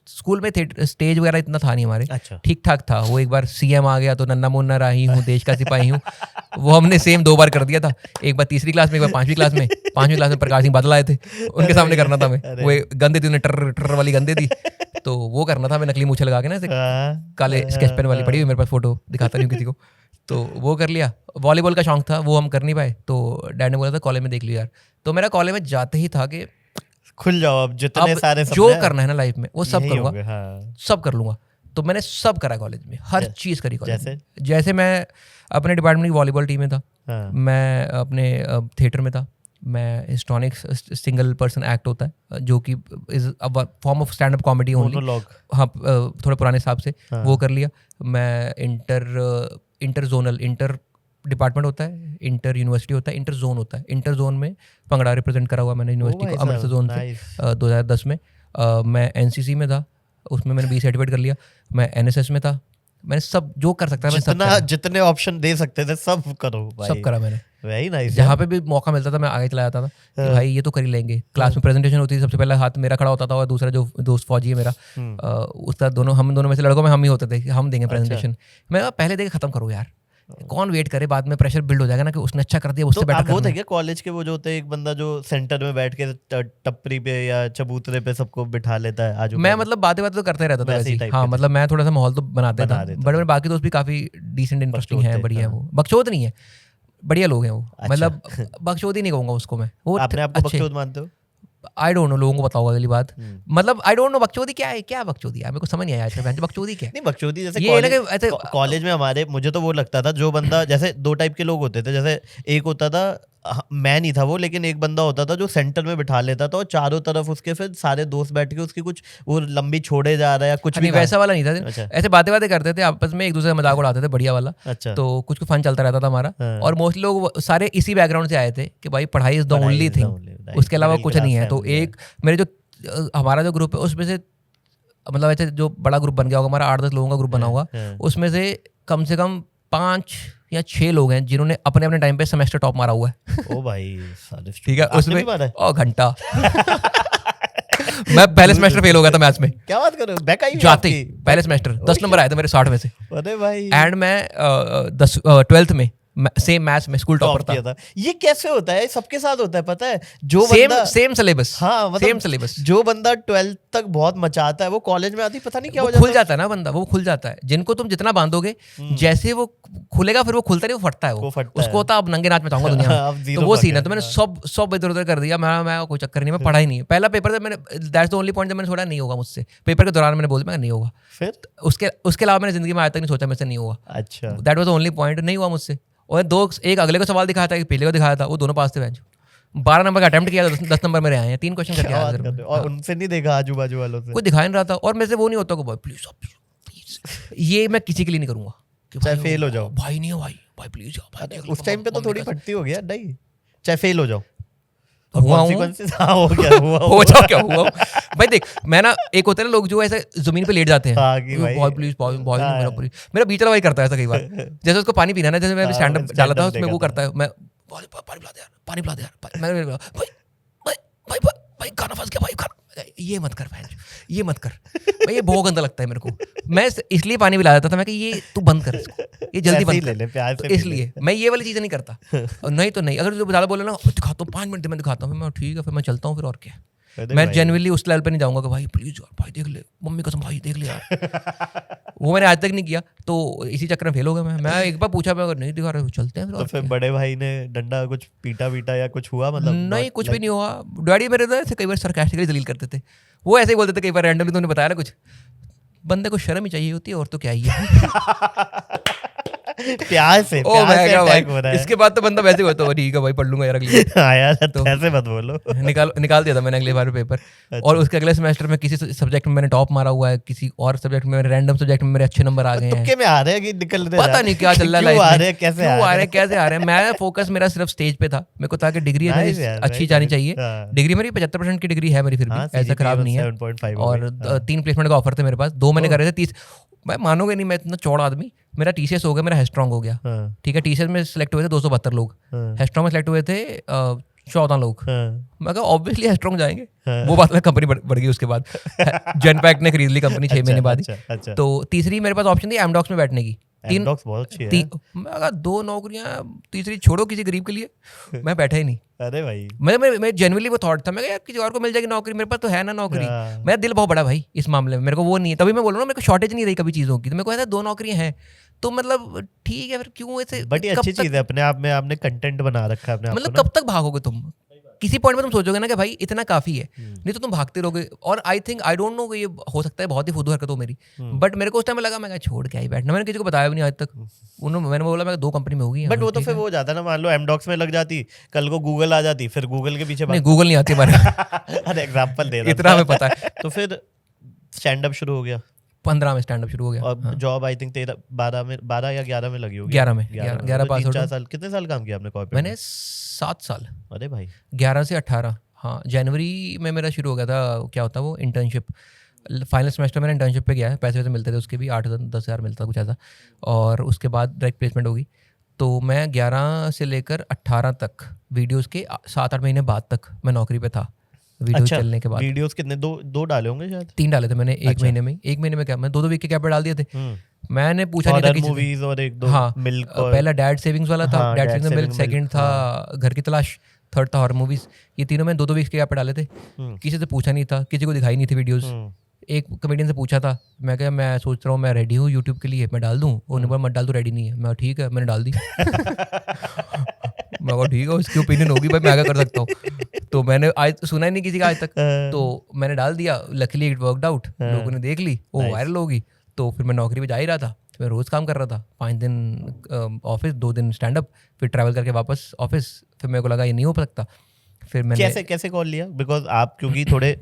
स्कूल में स्टेज वगैरह इतना था नहीं हमारे। अच्छा, ठीक ठाक था। वो एक बार CM आ गया तो नन्ना मुन्ना राही हूँ, देश का सिपाही हूँ, वो हमने सेम 2 बार कर दिया था। एक बार 3री क्लास में, एक बार 5वीं क्लास में। 5वीं क्लास में प्रकाश सिंह बादल आए थे, उनके सामने करना था मैं। वो गंदे थी, उन्हें टर वाली गंदे थी, तो वो करना था मैं, नकली मूछे लगा के ना, काले स्केच पेन वाली पड़ी हुई मेरे पास, फोटो दिखाता नहीं हूँ किसी को। तो वो कर लिया। वॉलीबॉल का शौक था, वो हम कर नहीं पाए। तो डैड ने बोला था कॉलेज में देख लियो यार। तो मेरा कॉलेज में जाते ही था कि खुल जाओ अब, जितने अब सारे जो करना है ना लाइफ में वो सब यही करूंगा, होंगे, हाँ। सब कर लूंगा। तो मैंने सब करा कॉलेज में, हर चीज़ करी कॉलेज जैसे? में। जैसे मैं अपने डिपार्टमेंट की वॉलीबॉल टीम में था, हाँ। मैं अपने थिएटर में था, मैं हिस्टोनिक्स सिंगल पर्सन एक्ट होता है जो कि is form of stand up comedy only, monologue. हाँ थोड़े पुराने हिसाब से हाँ। वो कर लिया। मैं इंटर जोनल, इंटर डिपार्टमेंट होता है, इंटर यूनिवर्सिटी होता है, इंटर जोन होता है। इंटर जोन में भंगड़ा रिप्रेजेंट करा हुआ मैंने यूनिवर्सिटी को, अमृतसर जोन से 2010 में। मैं एनसीसी में था, उसमें मैंने 20 सर्टिफिकेट कर लिया। मैं एनएसएस में था, मैंने सब जो कर सकता है मैं सब करा। जितने ऑप्शन दे सकते थे सब करो भाई, सब करा मैंने। Very nice. जहाँ पे भी मौका मिलता था मैं आगे चला जाता था कि भाई ये तो कर ही लेंगे। क्लास में प्रेजेंटेशन होती थी, सबसे पहले हाथ मेरा खड़ा होता था और दूसरा जो दोस्त फौजी है मेरा उसका, हम दोनों में से लड़कों में हम ही होते थे कि हम देंगे प्रेजेंटेशन। मैं कहा पहले देके खत्म करो यार, कौन वेट करे, बाद में प्रेशर बिल्ड हो जाएगा ना कि उसने अच्छा कर दिया उससे बेटर वो थे क्या कॉलेज के वो जो होते हैं एक बंदा जो सेंटर में बैठ के टपरी पे या चबूतरे पे सबको बिठा लेता है आजू? मैं मतलब बातें तो करते रहता था वैसे ही वैसे ही, type हाँ के मतलब मैं थोड़ा सा माहौल तो बनाते था, देता बट मेरे बाकी दोस्त भी काफी डिसेंट इंटरेस्टिंग है, बढ़िया है। वो बकचोद नहीं है, बढ़िया लोग हैं वो। मतलब बकचोद ही नहीं कहूंगा उसको मैं, वो आपने आपको बकचोद मानते हो? आई डोंट नो, लोगों को बताओ अगली बात। मतलब आई डोंट नो बकचोदी क्या है, क्या बकचोदी है मेरे को समझ नहीं आया आज बकचोदी क्या है। नहीं बकचोदी जैसे ये ना कि ऐसे कॉलेज में हमारे, मुझे तो वो लगता था जो बंदा, जैसे दो टाइप के लोग होते थे। जैसे एक होता था, मैं नहीं था वो, लेकिन एक बंदा होता था जो सेंटर में बिठा लेता था और चारों तरफ उसके फिर सारे दोस्त बैठ के उसकी कुछ वो लंबी छोड़े जा रहा है या कुछ भी। वैसा वाला नहीं था। अच्छा। ऐसे बातें करते थे आपस में, एक दूसरे का मजाक उड़ाते थे, बढ़िया वाला। अच्छा। तो कुछ फन चलता रहता था हमारा। और मोस्टली लोग सारे इसी बैकग्राउंड से आए थे कि भाई पढ़ाई इज द ओनली थिंग, उसके अलावा कुछ नहीं है। तो एक मेरे जो हमारा जो ग्रुप है उसमें से, मतलब ऐसे जो बड़ा ग्रुप बन गया होगा हमारा, 8-10 लोगों का ग्रुप बना होगा, उसमें से कम 5 या 6 लोग हैं जिन्होंने अपने अपने टाइम पे सेमेस्टर टॉप मारा हुआ है। ओ भाई, ठीक है, उसमें घंटा मैं पहले सेमेस्टर फेल हो गया था मैथ्स में। क्या बात कर रहे हो? बैक आई जाते ही पहले सेमेस्टर 10 नंबर आए थे मेरे 60 में से। अरे भाई। एंड मैं 12th में सेम मैथ्स में स्कूल टॉपर था। ये कैसे होता है? सबके साथ होता है पता है, जो बंदा सेम सिलेबस, हाँ मतलब सेम सिलेबस, जो बंदा 12th तक बहुत मचाता है वो कॉलेज में आती पता नहीं क्या हो जाता है, खुल जाता है ना बंदा, वो खुल जाता है। जिनको तुम जितना बांधोगे जैसे वो खुलेगा, फिर वो खुलता नहीं, वो फटता है। वो उसको होता अब नंगे नाच में चाहूंगा दुनिया में। तो वो सीन है। तो मैंने सब इधर उधर कर दिया। मैं कोई चक्कर नहीं, मैं पढ़ा ही नहीं। पहला पेपर मैंने, दैट्स द ओनली पॉइंट जब मैंने सोचा नहीं होगा मुझसे। पेपर के दौरान मैंने बोल दिया नहीं होगा। फिर उसके अलावा मैंने जिंदगी में आज तक नहीं सोचा मेरे से नहीं होगा। अच्छा, that was the only point, नहीं हुआ मुझसे। और एक अगले को सवाल दिखाया था, एक पहले को दिखाया था, वो दोनों पास थे। 12 नंबर का अटेम्प्ट किया था, 10 नंबर मेरे आए हैं, 3 क्वेश्चन करके आया। और उनसे नहीं देखा आजू बाजू वालों से? कोई दिखा नहीं रहा था। और मेरे से वो नहीं होता कि भाई प्लीज, ये मैं किसी के लिए नहीं करूंगा, चाहे फेल हो जाओ। भाई नहीं है भाई प्लीज भाई। उस टाइम पे तो थोड़ी फटती हो गया, नहीं चाहे फेल हो जाओ। हुआ भाई देख, मैं ना, एक होता है ना लोग जो ऐसे जमीन पे लेट जाते हैं, भाई प्लीज भाई, मेरा बीच वाला भाई करता है ऐसा कई बार। जैसे उसको पानी पीना ना, जैसे मैं स्टैंड अप डाला था उसमें वो करता है, मैं पानी पिला दे यार, पानी पिला दे यार, मैं भाई खाना फंस गया भाई, खाना, ये मत कर भाई, ये मत कर भाई, ये बहुत गंदा लगता है मेरे को। मैं इसलिए पानी पिला देता था मैं कि ये तू बंद कर इसको, ये जल्दी बंद कर, प्यार से। इसलिए मैं ये वाली चीज़ें नहीं करता। और नहीं तो नहीं, अगर जो ज़्यादा बोले ना दिखाता हूँ 5 मिनट में दिखाता हूँ, मैं ठीक है फिर मैं चलता हूँ, फिर और क्या। मैं जेन्युइनली उस लेवल पे नहीं जाऊंगा कि भाई प्लीज यार भाई देख ले, मम्मी कसम भाई देख ले यार। वो मैंने आज तक नहीं किया, तो इसी चक्कर में फेल हो गया मैं एक बार पूछा, मैं अगर नहीं दिखा रहे चलते हैं। तो फिर बड़े भाई ने डंडा कुछ पीटा या कुछ हुआ? मतलब नहीं, कुछ भी नहीं हुआ। डैडी मेरे तो ऐसे कई बार सरकास्टिकली जलील करते थे, वो ऐसे ही बोलते थे कई बार रैंडमली, तुमने बताया ना कुछ, बंदे को शर्म ही चाहिए होती है और तो क्या ही है। प्यार से अटैक हो रहा है। इसके बाद तो बंदा वैसे होता है, ठीक है भाई पढ़ लूंगा यार अगली यार, तो ऐसे मत बोलो। निकाल दिया था मैंने अगले बार पेपर। अच्छा। और उसके अगले सेमेस्टर में किसी सब्जेक्ट में मैंने टॉप मारा हुआ है, किसी और सब्जेक्ट में, रैंडम सब्जेक्ट में मेरे अच्छे नंबर आ गए हैं। तुक्के में आ रहे हैं कि निकल रहे हैं, पता नहीं क्या चल रहा है लाइफ में, कैसे आ रहे हैं। मैं फोकस मेरा सिर्फ स्टेज पे था, मेरे को था कि डिग्री अच्छी जानी चाहिए। डिग्री मेरी 75% की डिग्री है मेरी, फिर भी ऐसा खराब नहीं है। और 3 प्लेसमेंट का ऑफर थे मेरे पास, 2 मैंने करे थे, 30 मैं मानोगे नहीं, मैं इतना चौड़ा आदमी, मेरा टीसीएस हो गया, मेरा हेस्ट्रॉन्ग हो गया। ठीक है, टीसीएस में सिलेक्ट हुए थे 272 लोग, हेस्ट्रॉन्ग में सिलेक्ट हुए थे 14 लोग। मैं कहा ऑब्वियसली हेस्ट्रॉन्ग जाएंगे। वो बात में कंपनी बढ़ गई उसके बाद। जेनपैक्ट ने खरीद ली कंपनी 6 महीने बाद ही। तो तीसरी मेरे पास ऑप्शन थी एमडॉक्स में बैठने की। 3 बहुत अच्छी है। मैं कहा 2 नौकरियां, तीसरी छोड़ो किसी गरीब के लिए, मैं बैठा ही नहीं। अरे भाई, मैं जेन्युइनली वो थॉट था, मैं यार किसी और को मिल जाएगी नौकरी, मेरे पास तो है ना नौकरी। मेरा दिल बहुत बड़ा भाई इस मामले में, मेरे को वो नहीं है। तभी मैं बोल रहा हूँ, मेरे को शॉर्टेज नहीं रही कभी चीज़ों की, तो मेरे को ऐसा 2 नौकरियां हैं, तो मतलब ठीक है फिर क्यों ऐसे। बट ये अच्छी चीज़ है, अपने आप में आपने कंटेंट बना रखा है अपने आप को। मतलब कब तक भागोगे तुम? किसी पॉइंट में तुम सोचोगे ना कि भाई इतना काफ़ी है, नहीं तो तुम भागते रहोगे। और आई थिंक आई डोंट नो, ये हो सकता है बहुत ही फुदू हरकत हो मेरी, बट मेरे को उस टाइम लगा मैं छोड़ के ही बैठना, मैंने किसी को बताया भी नहीं आज तक। मैंने बोला मैं 2 कंपनी में होगी। बट वो तो फिर वो हो जाता ना, मान लो एमडॉक्स में लग जाती, कल को गूगल आ जाती, फिर गूगल के पीछे नहीं, गूगल नहीं आती हमारे अरे एग्जांपल दे रहा इतना हमें पता है। तो फिर स्टैंड अप शुरू हो गया 15 में स्टैंड अप शुरू हो गया। और जॉब आई थिंक 12 या 11 में लगी होगी। 11 में 11 पास 3-4 साल। कितने साल काम किया आपने कॉर्पोरेट? मैंने 7 साल। अरे भाई 11 से 18। हाँ, जनवरी में मेरा शुरू हो गया था, क्या होता है वो, इंटर्नशिप। फाइनल सेमेस्टर में इंटर्नशिप पे गया है, पैसे वैसे मिलते थे उसके भी, 8-10 हज़ार मिलता कुछ ऐसा, और उसके बाद डायरेक्ट प्लेसमेंट होगी। तो मैं 11 से लेकर 18 तक, वीडियोज़ के 7-8 महीने बाद तक मैं नौकरी पे था। वीडियो चलने के बाद वीडियोस कितने, दो डाले होंगे शायद? 3 डाले थे मैंने एक महीने में। एक महीने में क्या, मैं 2-2 वीक के कैप डाल दिए थे। मैंने पूछा नहीं था किसी मूवीज और 1-2 हाँ, मिल्क पहला डैड सेविंग्स वाला था, डैड सेविंग्स मिल्क, सेकंड था घर की तलाश, थर्ड था हॉरर मूवीज। ये तीनों में 2-2 वीक के कैप डाले थे। किसी से पूछा नहीं था, किसी को दिखाई नहीं थी वीडियोस। एक कमेडियन से पूछा था, मैं क्या, मैं सोच रहा हूँ मैं रेडी हूँ यूट्यूब के लिए, मैं डाल दूँ? उन्होंने बोला मत डाल, तो रेडी नहीं है। मैं ठीक है, मैंने डाल दी। मैं कहा ठीक है, उसकी ओपिनियन होगी भाई, मैं क्या कर सकता हूँ। तो मैंने आज सुना ही नहीं किसी का आज तक, तो मैंने डाल दिया। लकीली इट वर्कड आउट, लोगों ने देख ली, वो वायरल होगी। तो फिर मैं नौकरी पे जा ही रहा था, मैं रोज़ काम कर रहा था, 5 दिन ऑफिस, 2 दिन स्टैंड अप, फिर ट्रैवल करके वापस ऑफिस। फिर मेरे को लगा ये नहीं हो सकता, फिर मैंने कैसे कॉल लिया? बिकॉज आप क्योंकि थोड़े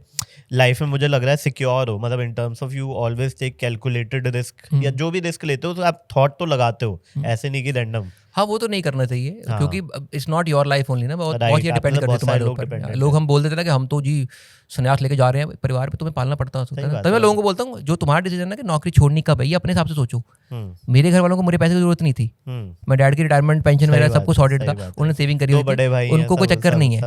लाइफ में मुझे लग रहा है सिक्योर हो, मतलब in terms of you always take calculated risk, या जो भी रिस्क लेते हो तो आप थॉट तो लगाते हो, ऐसे नहीं कि रैंडम। हाँ, वो तो नहीं करना चाहिए, हाँ। क्योंकि it's not your life only ना, बहुत Right, ये डिपेंड करता है तुम्हारे ऊपर। लोग हम बोल देते ना कि हम तो जी संन्यास लेके जा रहे हैं, परिवार पे तुम्हें पालना पड़ता है ना। तो मैं लोगों को बोलता हूँ जो तुम्हारा डिसीजन है कि नौकरी छोड़नी कब है, ये अपने हिसाब से सोचो। मेरे घर वालों को मेरे पैसे की जरूरत नहीं थी, मैं डैड की रिटायरमेंट पेंशन वगैरह सब कुछ सॉर्टेड था, उन्होंने सेविंग करी हुई थी, उनको कोई चक्कर नहीं है।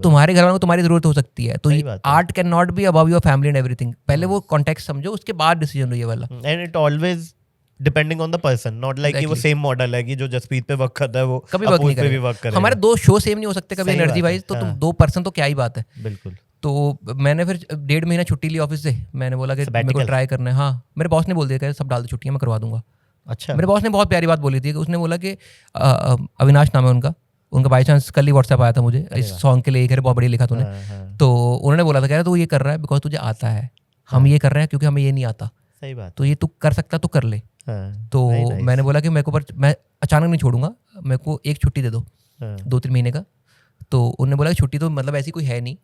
तुम्हारे घर वालों को तुम्हारी जरूरत हो सकती है, तो art can not be above your family and everything. पहले वो कॉन्टेक्स्ट समझो, उसके बाद डिसीजन लो ये वाला। And it always depending on the person, not like कि वो सेम मॉडल है कि जो जसप्रीत पे वर्क करता है वो कभी वर्क नहीं करेगा। हमारे 2 शो सेम नहीं हो सकते कभी एनर्जी वाइज, तो तुम 2 पर्सन तो क्या ही बात है। बिल्कुल। तो मैंने फिर 1.5 महीना छुट्टी ली ऑफिस से, मैंने बोला कि मेरे को ट्राई करना है। हाँ, मेरे बॉस ने बोल दिया कि सब डाल दो छुट्टियाँ, मैं करवा दूंगा। अच्छा। मेरे बॉस ने बहुत प्यारी बात बोली थी, उसने बोला कि अविनाश नाम है उनका बाई चांस कल ही व्हाट्सएप आया था मुझे इस सॉन्ग के लिए, बहुत बढ़िया लिखा तूने। तो उन्होंने बोला था कह रहा तू ये कर रहा है बिकॉज तुझे आता है, हम ये कर रहे हैं क्योंकि हमें ये नहीं आता। सही बात। तो ये तू कर सकता तो कर ले। तो मैंने बोला कि मेरे को, पर मैं अचानक नहीं छोड़ूंगा, मेरे को एक छुट्टी दे दो 2-3 महीने का। तो उन्होंने बोला कि छुट्टी तो मतलब ऐसी कोई है नहीं,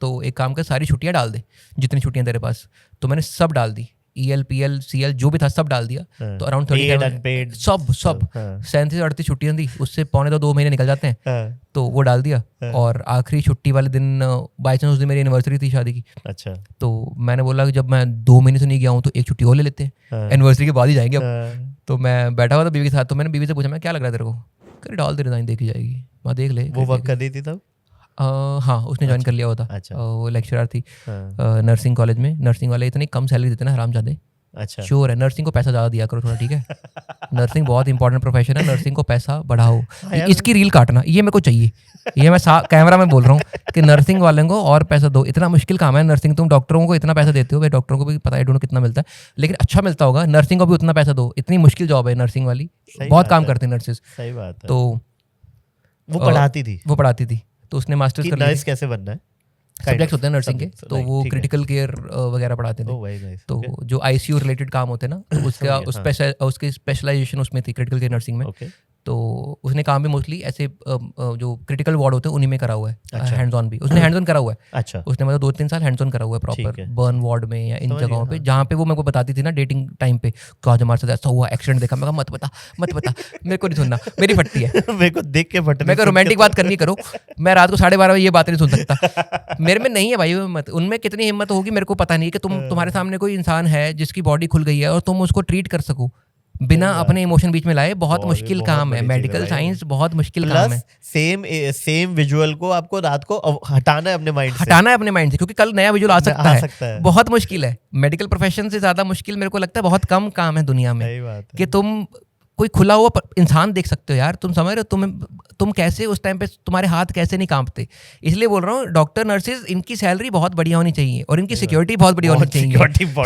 तो एक काम कर सारी छुट्टियां डाल दे, जितनी छुट्टियां तेरे पास। तो मैंने सब डाल दी, EL PL CL जो भी था सब डाल दिया। तो अराउंड 37 सब 37-38 छुट्टियां थी, उससे 1.25-2 महीने निकल जाते हैं। तो वो डाल दिया, और आखिरी छुट्टी वाले दिन बाई चांस उस दिन मेरी एनिवर्सरी थी शादी की। अच्छा। तो मैंने बोला कि जब मैं 2 महीने से नहीं गया हूँ तो एक छुट्टी और ले लेते हैं, एनिवर्सरी के बाद ही जाएंगे अब। तो मैं बैठा हुआ था बीवी के साथ, तो मैंने बीवी से पूछा मैं क्या लग रहा है तेरे को, कह डाल दे, रिजाइन देखी जाएगी, मैं देख ले। वो वर्क कर रही थी तब? हाँ, उसने ज्वाइन कर लिया हुआ था। अच्छा। वो लेक्चरर थी नर्सिंग कॉलेज में। नर्सिंग वाले इतनी कम सैलरी देते ना हरामजादे। अच्छा। श्योर है, नर्सिंग को पैसा ज़्यादा दिया करो थोड़ा, ठीक है। नर्सिंग बहुत इंपॉर्टेंट प्रोफेशन है, नर्सिंग को पैसा बढ़ाओ। इसकी रील काटना ये मेरे को चाहिए, ये मैं कैमरा में बोल रहा हूँ कि नर्सिंग वालों को और पैसा दो। इतना मुश्किल काम है नर्सिंग, तुम डॉक्टरों को इतना पैसा देते हो, भाई डॉक्टरों को भी पता है कितना मिलता है, लेकिन अच्छा मिलता होगा, नर्सिंग को भी उतना पैसा दो। इतनी मुश्किल जॉब है नर्सिंग वाली, बहुत काम करती है नर्सेज। सही बात है। तो वो पढ़ाती थी, तो उसने मास्टर्स कर लिया। नर्स कैसे बनना है, सब्जेक्ट्स होते हैं नर्सिंग के, तो वो क्रिटिकल केयर वगैरह पढ़ाते थे। तो जो ICU रिलेटेड काम होते हैं ना, उसकी स्पेशलाइजेशन उसमें थी क्रिटिकल केयर नर्सिंग में। तो उसने काम भी मोस्टली ऐसे जो क्रिटिकल वार्ड होते हैं उन्हीं में करा हुआ है, हैंड्स ऑन भी उसने हैंड्स ऑन करा हुआ है। अच्छा। उसने मतलब 2-3 साल हैंड्स ऑन करा हुआ है प्रॉपर बर्न वार्ड में या इन जगहों पे जहाँ पे वो मेरे को बताती थी ना डेटिंग टाइम पे, कहा हमारे साथ ऐसा हुआ, एक्सीडेंट देखा। मैं मत बता मेरे को नहीं सुनना, मेरी फटती है, मेरे को देख के फटती है, मेरे को रोमांटिक बात करनी करो, मैं रात को 12:30 बजे ये बातें नहीं सुन सकता, मेरे में नहीं है भाई हिम्मत। उनमें कितनी हिम्मत होगी मेरे को पता नहीं है कि तुम्हारे सामने कोई इंसान है जिसकी बॉडी खुल गई है और तुम उसको ट्रीट कर सको बिना अपने इमोशन बीच में लाए। बहुत मुश्किल काम है, मेडिकल साइंस बहुत मुश्किल काम है। सेम विजुअल को आपको रात को हटाना है अपने माइंड से, क्योंकि कल नया विजुअल आ सकता है। बहुत मुश्किल है, मेडिकल प्रोफेशन से ज्यादा मुश्किल मेरे को लगता है बहुत कम काम है दुनिया में कि तुम कोई खुला हुआ इंसान देख सकते हो यार। तुम समझ रहे हो तुम कैसे उस टाइम पे तुम्हारे हाथ कैसे नहीं कांपते। इसलिए बोल रहा हूँ डॉक्टर नर्सेज इनकी सैलरी बहुत बढ़िया होनी चाहिए और इनकी सिक्योरिटी बहुत बढ़िया होनी चाहिए।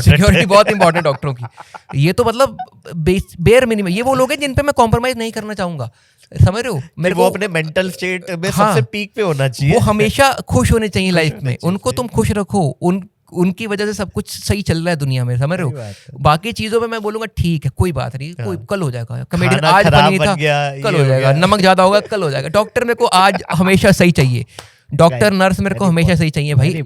सिक्योरिटी बहुत इंपॉर्टेंट डॉक्टरों की। ये तो मतलब बेयर मिनिमम, ये वो लोग हैं जिन पे मैं कॉम्प्रोमाइज नहीं करना चाहूंगा। समझ रहे हो मेरे वो को अपने मेंटल स्टेट में हाँ, सबसे पीक पे होना चाहिए, वो हमेशा खुश होने चाहिए लाइफ में, चाहिए, उनको तुम खुश रखो, उनकी वजह से सब कुछ सही चल रहा है दुनिया में, समझ रहे सही हो। बात है। बाकी चीजों में मैं बोलूंगा ठीक है कोई बात नहीं, कोई हाँ। कल हो जाएगा, कॉमेडियन खाना आज खराब फनी बन था गया, कल ये हो हो जाएगा, गया। नमक ज्यादा होगा कल हो जाएगा। डॉक्टर मेरे को आज हमेशा सही चाहिए, डॉक्टर नर्स मेरे को हमेशा सही चाहिए भाई।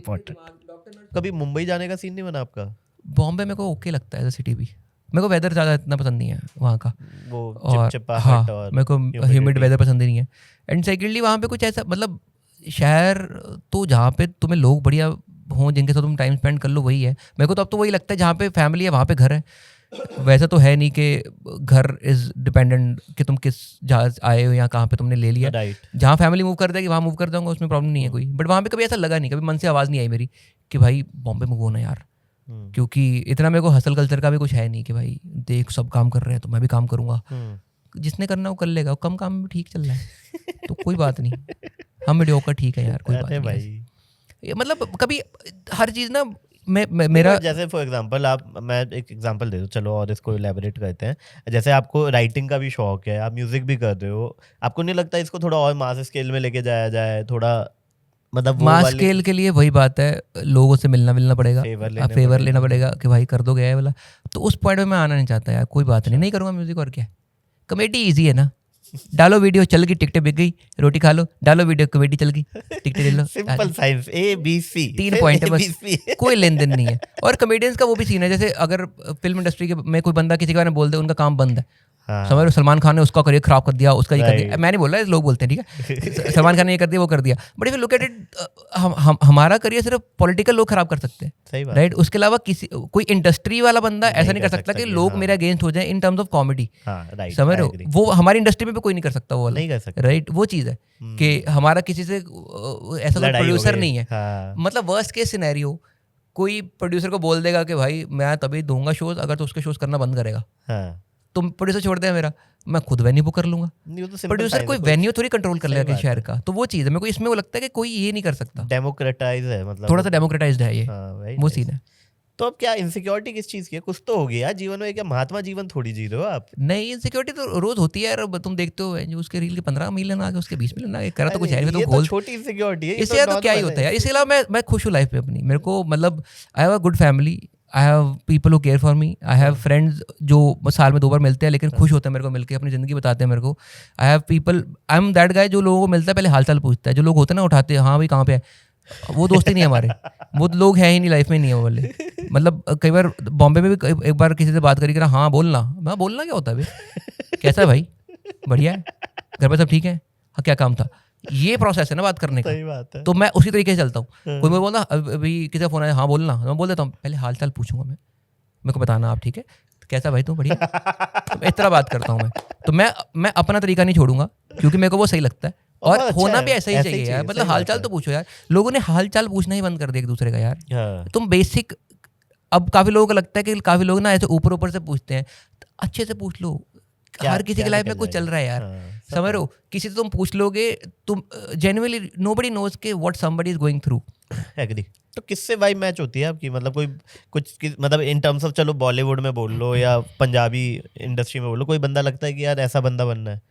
कभी मुंबई जाने का सीन नहीं बना आपका? बॉम्बे मेरे को ओके लगता है सिटी भी, मेरे को वेदर ज़्यादा इतना पसंद नहीं है वहाँ का, वो और चिपचिपाहट हाँ और मेरे को ह्यूमिड वेदर पसंद ही नहीं है। एंड सेकेंडली वहाँ पे कुछ ऐसा मतलब शहर तो जहाँ पे तुम्हें लोग बढ़िया हों जिनके साथ तुम टाइम स्पेंड कर लो वही है मेरे को। तो अब तो वही लगता है जहाँ पे फैमिली है वहाँ पे घर है। वैसा तो है नहीं कि घर इज़ डिपेंडेंट कि तुम किस जहाँ आए हो या कहाँ पे तुमने ले लिया। राइट। जहाँ फैमिली मूव कर देगी वहाँ मूव कर जाऊँगा, उसमें प्रॉब्लम नहीं है कोई। बट वहाँ पे कभी ऐसा लगा नहीं, कभी मन से आवाज़ नहीं आई मेरी कि भाई बॉम्बे मूव होना यार, क्योंकि इतना मेरे को हसल कल्चर का भी कुछ है नहीं कि भाई देख सब काम कर रहे हैं तो मैं भी काम करूँगा। जिसने करना वो कर लेगा, वो कम काम में भी ठीक चल रहा है तो कोई बात नहीं, हम मीडियोकर ठीक है यार, कोई बात नहीं भाई ये मतलब कभी हर चीज़ ना मेरा जैसे फॉर एग्जांपल मैं एक एग्जांपल दे दूं, चलो और इसको इलेबोरेट करते हैं। जैसे आपको राइटिंग का भी शौक है, आप म्यूजिक भी कर रहे हो, आपको नहीं लगता इसको थोड़ा और मास स्केल में लेके जाया जाए, थोड़ा मतलब वो मास वाली स्केल के लिए वही बात है, लोगों से मिलना पड़ेगा, फेवर लेना पड़ेगा कि भाई कर दो गया वाला। तो उस पॉइंट में मैं आना नहीं चाहता यार, कोई बात नहीं करूँगा म्यूजिक और क्या। कमेटी ईजी है ना, डालो वीडियो चल गई, टिकटें बिक गई, रोटी खा लो, डालो वीडियो कमेटी चल गई, टिकटें ले लो, सिंपल साइंस ABC 3 पॉइंट है बस, कोई लेन देन नहीं है। और कमेडियंस का वो भी सीन है, जैसे अगर फिल्म इंडस्ट्री में कोई बंदा किसी के बारे में बोल दे उनका काम बंद है। हाँ। समझ लो सलमान खान ने उसका करियर खराब कर दिया, उसका ये कर दिया, मैं नहीं बोल रहा, लोग बोलते हैं ठीक है सलमान खान ने ये कर दिया वो कर दिया, but if you look at it हमारा करियर सिर्फ पॉलिटिकल लोग खराब कर सकते हैं, सही बात, राइट। उसके अलावा किसी कोई इंडस्ट्री वाला बंदा ऐसा नहीं कर सकता कि लोग मेरे अगेंस्ट हो जाए इन टर्म्स ऑफ कॉमेडी, समझ रहे हो। वो हमारी इंडस्ट्री में भी कोई नहीं कर सकता वो नहीं कर सकता, राइट। वो चीज़ है कि हमारा किसी से ऐसा कोई प्रोड्यूसर नहीं है, मतलब वर्स्ट केस सिनेरियो कोई प्रोड्यूसर को बोल देगा कि भाई मैं तभी दूंगा शोज अगर तो उसके शोज करना बंद करेगा, तुम प्रोड्यूसर छोड़ दे मेरा, मैं खुद वेन्यू बुक कर लूंगा। प्रोड्यूसर कोई वेन्यू थोड़ी कंट्रोल कर लेगा शहर का, तो वो चीज़ है मेरे को इसमें वो लगता है कि कोई ये नहीं कर सकता, डेमोक्रेटाइज है, मतलब थोड़ा सा डेमोक्रेटाइज्ड है ये, वो सीन है। तो अब क्या इनसिक्योरिटी किस चीज की है? कुछ तो होगी यार जीवन में, क्या महात्मा जीवन थोड़ी जी रहे हो आप? नहीं, इनसिक्योरिटी तो रोज होती है यार, तुम देखते हो जो उसके रील के 15 मिलियन आ गए, उसके 20 मिलियन आ गए, करा तो कुछ है ये तो छोटी इनसिक्योरिटी है, इससे तो क्या ही होता है यार। इसके अलावा मैं खुश हूँ लाइफ में अपनी, मेरे को मतलब I have a good family, I have people who care for me, I have friends जो साल में 2 बार मिलते हैं लेकिन खुश होते हैं मेरे को मिलके, अपनी ज़िंदगी बताते हैं मेरे को। I have people, I am that guy जो लोगों को मिलता है पहले हाल चाल पूछता है, जो लोग होते हैं ना उठाते हैं हाँ भाई कहाँ पे है, वो दोस्ती नहीं है हमारे, वो लोग हैं ही नहीं लाइफ में, नहीं है वो वाले। मतलब कई बार बॉम्बे में भी एक बार किसी से बात करी कि हाँ बोलना, मैं बोलना क्या होता है भाई, कैसा है भाई, बढ़िया है, घर पर सब ठीक है, हाँ क्या काम था, ये प्रोसेस है ना बात करने का। सही बात है। तो मैं उसी तरीके से चलता हूँ। कोई मैं बोलना अभी किसी का फोन आया हाँ बोलना, मैं बोल देता हूँ पहले हाल चाल पूछूंगा मैं, मेरे को बताना आप ठीक है, कैसा भाई तू बढ़िया, तो इस तरह बात करता हूँ मैं। तो मैं अपना तरीका नहीं छोड़ूंगा क्योंकि मेरे को वो सही लगता है, और होना भी ऐसा ही चाहिए यार। मतलब हाल चाल तो पूछो यार, लोगों ने हाल चाल पूछना ही बंद कर दिया एक दूसरे का यार। तुम बेसिक, अब काफी लोगों को लगता है कि काफी लोग ना ऐसे ऊपर ऊपर से पूछते हैं, अच्छे से पूछ लो, हर किसी की लाइफ में कुछ चल रहा है यार, समझ रहे हो। किसी से तुम पूछ लोगे, तुम जेन्युइनली नोबडी नोज के what somebody is going through. Agree. तो किससे वाइब मैच होती है आपकी, मतलब कोई कुछ मतलब इन टर्म्स ऑफ, चलो बॉलीवुड में बोल लो या पंजाबी इंडस्ट्री में बोल लो, कोई बंदा लगता है कि यार ऐसा बंदा बनना है?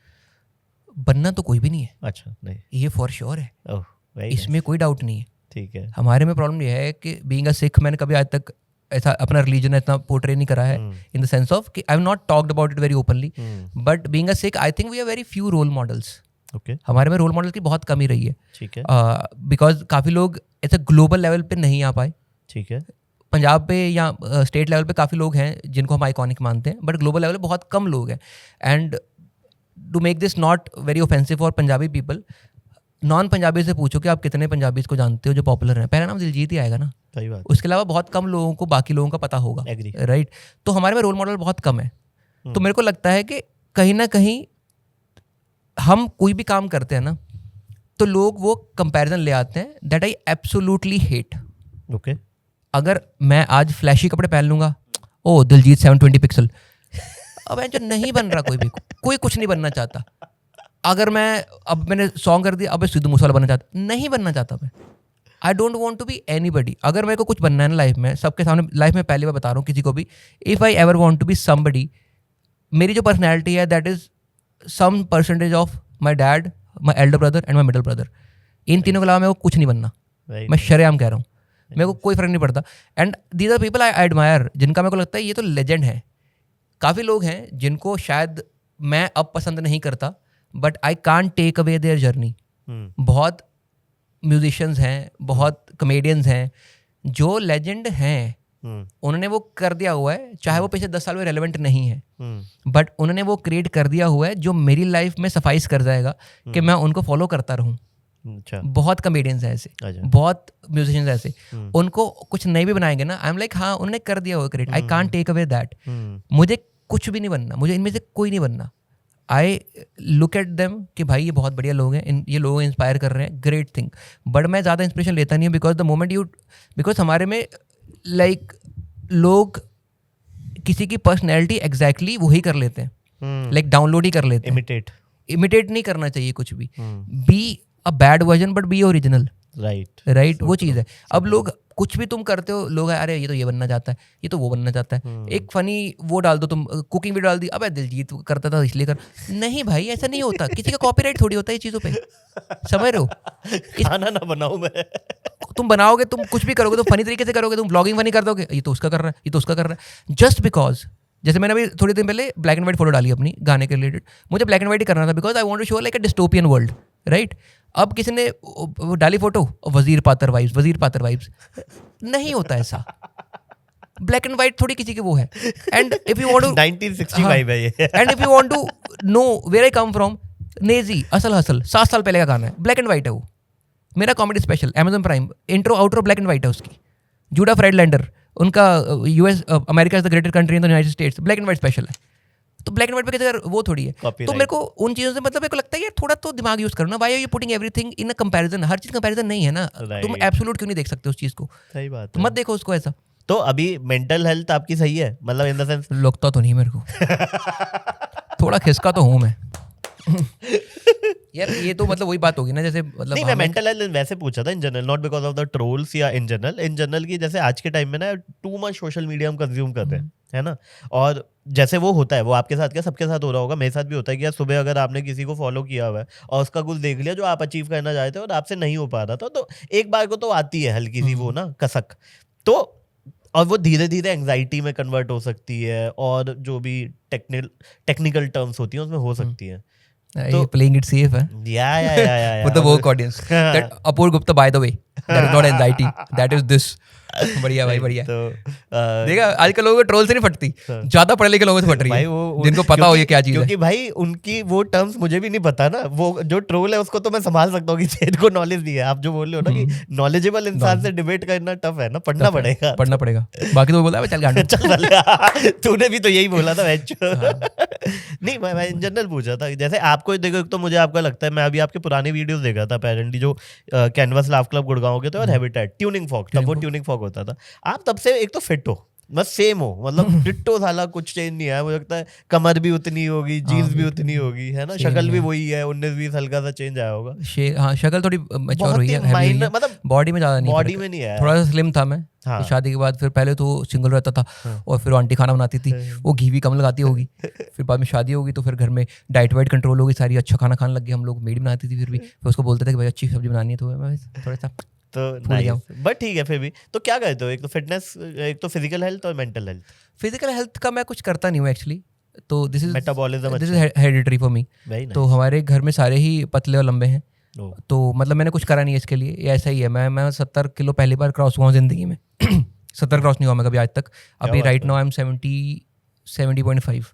बनना तो कोई भी नहीं है, अच्छा नहीं, ये फॉर श्योर है, ओह इसमें कोई डाउट नहीं है। ठीक है। हमारे में प्रॉब्लम ये है कि बीइंग अ सिख, मैंने कभी आज तक ऐसा अपना रिलीजन इतना पोर्ट्रे नहीं करा है, इन द सेंस ऑफ कि I have not talked about it very openly, but being a Sikh I think we are very few role models. Okay, हमारे में रोल मॉडल की बहुत कमी रही है, ठीक है, बिकॉज काफ़ी लोग ऐसे ग्लोबल लेवल पे नहीं आ पाए। ठीक है। पंजाब पे या स्टेट लेवल पे काफ़ी लोग हैं जिनको हम आइकॉनिक मानते हैं, बट ग्लोबल लेवल पे बहुत कम लोग हैं। And to make this not very offensive for Punjabi people, non Punjabi से पूछो कि आप कितने पंजाबीज को जानते हो जो पॉपुलर हैं, पहला नाम दिलजीत ही आएगा ना। सही बात। उसके अलावा बहुत कम लोगों को बाकी लोगों का पता होगा, राइट। तो हमारे में रोल मॉडल बहुत कम है। तो मेरे को लगता है कि कहीं ना कहीं हम कोई भी काम करते हैं ना, तो लोग वो कंपैरिजन ले आते हैं, that I absolutely hate. Okay, अगर मैं आज फ्लैशी कपड़े पहन लूंगा, ओ दिलजीत 720 पिक्सल, अब जो नहीं बन रहा, कोई कुछ नहीं बनना चाहता। अगर मैंने सॉन्ग कर दिया, अब सिद्धू मूसेवाला बनना चाहता, नहीं बनना चाहता मैं। I don't want to be anybody. अगर मेरे को कुछ बनना है ना लाइफ में, सबके सामने लाइफ में पहली बार बता रहा हूँ किसी को भी, if I ever want to be somebody, मेरी जो पर्सनैलिटी है that is some percentage of my dad, my elder brother and my middle brother, इन तीनों के अलावा मेरे को कुछ नहीं बनना। मैं शरेआम कह रहा हूँ, मेरे को कोई फर्क नहीं पड़ता। And these are people I admire, जिनका मेरे को लगता है ये तो लेजेंड है। काफ़ी लोग हैं जिनको शायद मैं अब पसंद नहीं करता, but I can't take away their journey. बहुत म्यूजिशियंस हैं, बहुत कमेडियंस हैं जो लेजेंड हैं, उन्होंने वो कर दिया हुआ है, चाहे वो पिछले 10 साल में रेलेवेंट नहीं है, बट उन्होंने वो क्रिएट कर दिया हुआ है जो मेरी लाइफ में सफाइस कर जाएगा कि मैं उनको फॉलो करता रहूं। बहुत कमेडियंस हैं ऐसे, बहुत म्यूजिशियंस ऐसे, उनको कुछ नए भी बनाएंगे ना, आई एम लाइक हाँ उन्होंने कर दिया हुआ create, I can't take away that. मुझे कुछ भी नहीं बनना, मुझे इनमें से कोई नहीं बनना। आई लुक एट देम कि भाई ये बहुत बढ़िया लोग हैं, ये लोग इंस्पायर कर रहे हैं, ग्रेट थिंग, बट मैं ज़्यादा इंस्पिरेशन लेता नहीं हूँ, because the moment you, because हमारे में लाइक लोग किसी की पर्सनैलिटी एग्जैक्टली वही कर लेते हैं, लाइक डाउनलोड ही कर लेते हैं। इमिटेट नहीं करना चाहिए कुछ भी, be a bad version but B original. Right, वो चीज़ है। अब लोग कुछ भी तुम करते हो, लोग अरे ये तो ये बनना चाहता है, ये तो वो बनना चाहता है, एक फनी वो डाल दो, तुम कुकिंग वीडियो डाल दी, अबे दिलजीत करता था इसलिए कर। नहीं भाई, ऐसा नहीं होता, किसी का कॉपीराइट थोड़ी होता है ये चीज़ों पे, समझ रहे हो? खाना ना बनाऊं मैं, तुम बनाओगे, तुम कुछ भी करोगे तो फनी तरीके से करोगे, तुम ब्लॉगिंग फनी कर दोगे, ये तो उसका कर रहा है, ये तो उसका कर रहा है, जस्ट बिकॉज। जैसे मैंने अभी थोड़ी दिन पहले ब्लैक एंड व्हाइट फोटो डाली अपनी गाने के रिलेटेड, मुझे ब्लैक एंड व्हाइट ही करना था, because I want to show like a dystopian world, right? अब किसी ने वो डाली फोटो वजीर पातर वाइब्स, नहीं होता ऐसा, ब्लैक एंड व्हाइट थोड़ी किसी की वो है। And if you want to 1965 है ये, and if you want to know where I come from, Naezy असल हसल 7 साल पहले का गाना है, ब्लैक एंड व्हाइट है वो, मेरा comedy special Amazon prime, intro outro black and white है उसकी। जूडा फ्रेडलैंडर, उनका US America is the greater country in the United states, black and white special है। तो ब्लैक एंड व्हाइट पे किसी वो थोड़ी है, तो मेरे को उन चीज़ों से मतलब मेरे को लगता है यार थोड़ा तो दिमाग यूज करो ना। Why are you putting everything in a comparison? हर चीज़ कंपैरिजन नहीं है ना, तुम एब्सोल्यूट क्यों नहीं देख सकते उस चीज़ को? सही बात तो मत देखो उसको ऐसा। तो अभी मेंटल हेल्थ आपकी सही है, मतलब इन द सेंस? लगता तो नहीं मेरे को, थोड़ा खिसका तो हूँ मैं यार। ये तो मतलब वही बात होगी ना, जैसे मतलब नहीं, मैं मेंटल हेल्थ वैसे पूछा था in general, not because of the trolls या इन जनरल की जैसे आज के टाइम में ना टू मच सोशल मीडिया हम कंज्यूम करते हैं, है ना? और जैसे वो होता है, वो आपके साथ क्या सबके साथ हो रहा होगा, मेरे साथ भी होता है कि यार सुबह अगर आपने किसी को फॉलो किया हुआ है और उसका कुछ देख लिया जो आप अचीव करना चाहते हो और आपसे नहीं हो पा रहा था, तो एक बार को तो आती है हल्की सी वो ना कसक, तो और वो धीरे धीरे एंग्जाइटी में कन्वर्ट हो सकती है, और जो भी टेक्निकल टर्म्स होती हैं उसमें हो सकती है। तो प्लेइंग इट सेफ है या for the woke audience that Apoor Gupta, by the way, that is not anxiety, that is this। बढ़िया भाई, बढ़िया। तो देखा आजकल लोगों को ट्रोल से नहीं फटती, ज्यादा पढ़े लिखे लोगों से फट रही है, जिनको पता हो ये क्या चीज है। क्योंकि भाई उनकी वो टर्म्स मुझे भी नहीं पता ना, वो जो ट्रोल है उसको तो मैं संभाल सकता हूँ कि इनको नॉलेज नहीं है। आप जो बोल रहे हो ना कि नॉलेजेबल इंसान से डिबेट करना टफ है ना, पढ़ना पड़ेगा। बाकी तो बोला चल गांडू चल, तूने भी तो यही बोला था। नहीं, मैं इन जनरल पूछा था, जैसे आपको देखो, तो मुझे आपका लगता है, मैं अभी आपके पुराने वीडियोस देखा था अपेरेंटली, जो कैनवस लाफ क्लब गुड़गांव के थे और हैबिटेट ट्यूनिंग फॉक, तब वो ट्यूनिंग फॉक होता था। आप तब से एक तो फिट हो, बस सेम हो, मतलब डिट्टो साला, कुछ चेंज नहीं है। मुझे लगता है कमर भी उतनी होगी, जीन्स भी उतनी होगी, है ना? शक्ल भी वही है, 19-20 हल्का सा चेंज आया होगा। हाँ, शक्ल थोड़ी मैच्योर हुई है, मतलब बॉडी में ज्यादा नहीं, बॉडी में नहीं है, थोड़ा सा स्लिम था मैं। हाँ। शादी के बाद फिर पहले तो सिंगल रहता था, और फिर आंटी खाना बनाती थी, वो घी भी कम लगाती होगी। फिर बाद में शादी होगी तो फिर घर में डाइट वाइट कंट्रोल होगी सारी, अच्छा खाना खाने लग गए हम लोग। मेड बनाती थी, फिर भी उसको बोलते थे कि भाई अच्छी सब्जी बनानी है, तो मैं थोड़ा सा तो बट ठीक है। फिर भी तो क्या कहते हो, एक तो फिटनेस, एक तो फिजिकल हेल्थ और मेंटल हेल्थ। फिजिकल हेल्थ का मैं कुछ करता नहीं हूँ एक्चुअली, तो this is metabolism, this is hereditary for me. तो हमारे घर में सारे ही पतले और लंबे हैं, तो मतलब मैंने कुछ करा नहीं है इसके लिए, ये ऐसा ही है। मैं 70 किलो पहली बार क्रॉस हुआ हूँ जिंदगी में 70 क्रॉस नहीं हुआ मैं कभी आज तक। अभी राइट नाउ आई एम 70.5।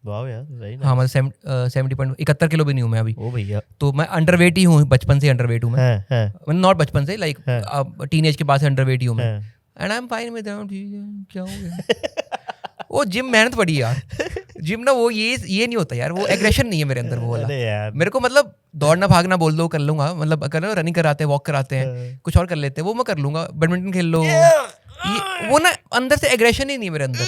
वाह यार, वेरी नाइस। हाँ, मतलब 71 किलो भी नहीं हूँ मैं अभी। ओ भैया, तो मैं अंडरवेट ही हूँ, बचपन से अंडरवेट हूँ मैं, नॉट बचपन से, लाइक टीनेज के बाद से अंडरवेट ही हूँ मैं, and I am fine with that. ठीक है, क्या हो गया? वो जिम मेहनत पड़ी यार, जिम ना वो ये नहीं होता यार, वो एग्रेशन नहीं है मेरे अंदर वो वाला। मेरे को मतलब दौड़ना भागना बोल दो कर लूंगा, मतलब अगर रनिंग कराते हैं, वॉक कराते हैं, कुछ और कर लेते हैं, वो मैं कर लूंगा। बैडमिंटन खेल लो, वो ना अंदर से एग्रेशन ही नहीं है मेरे अंदर।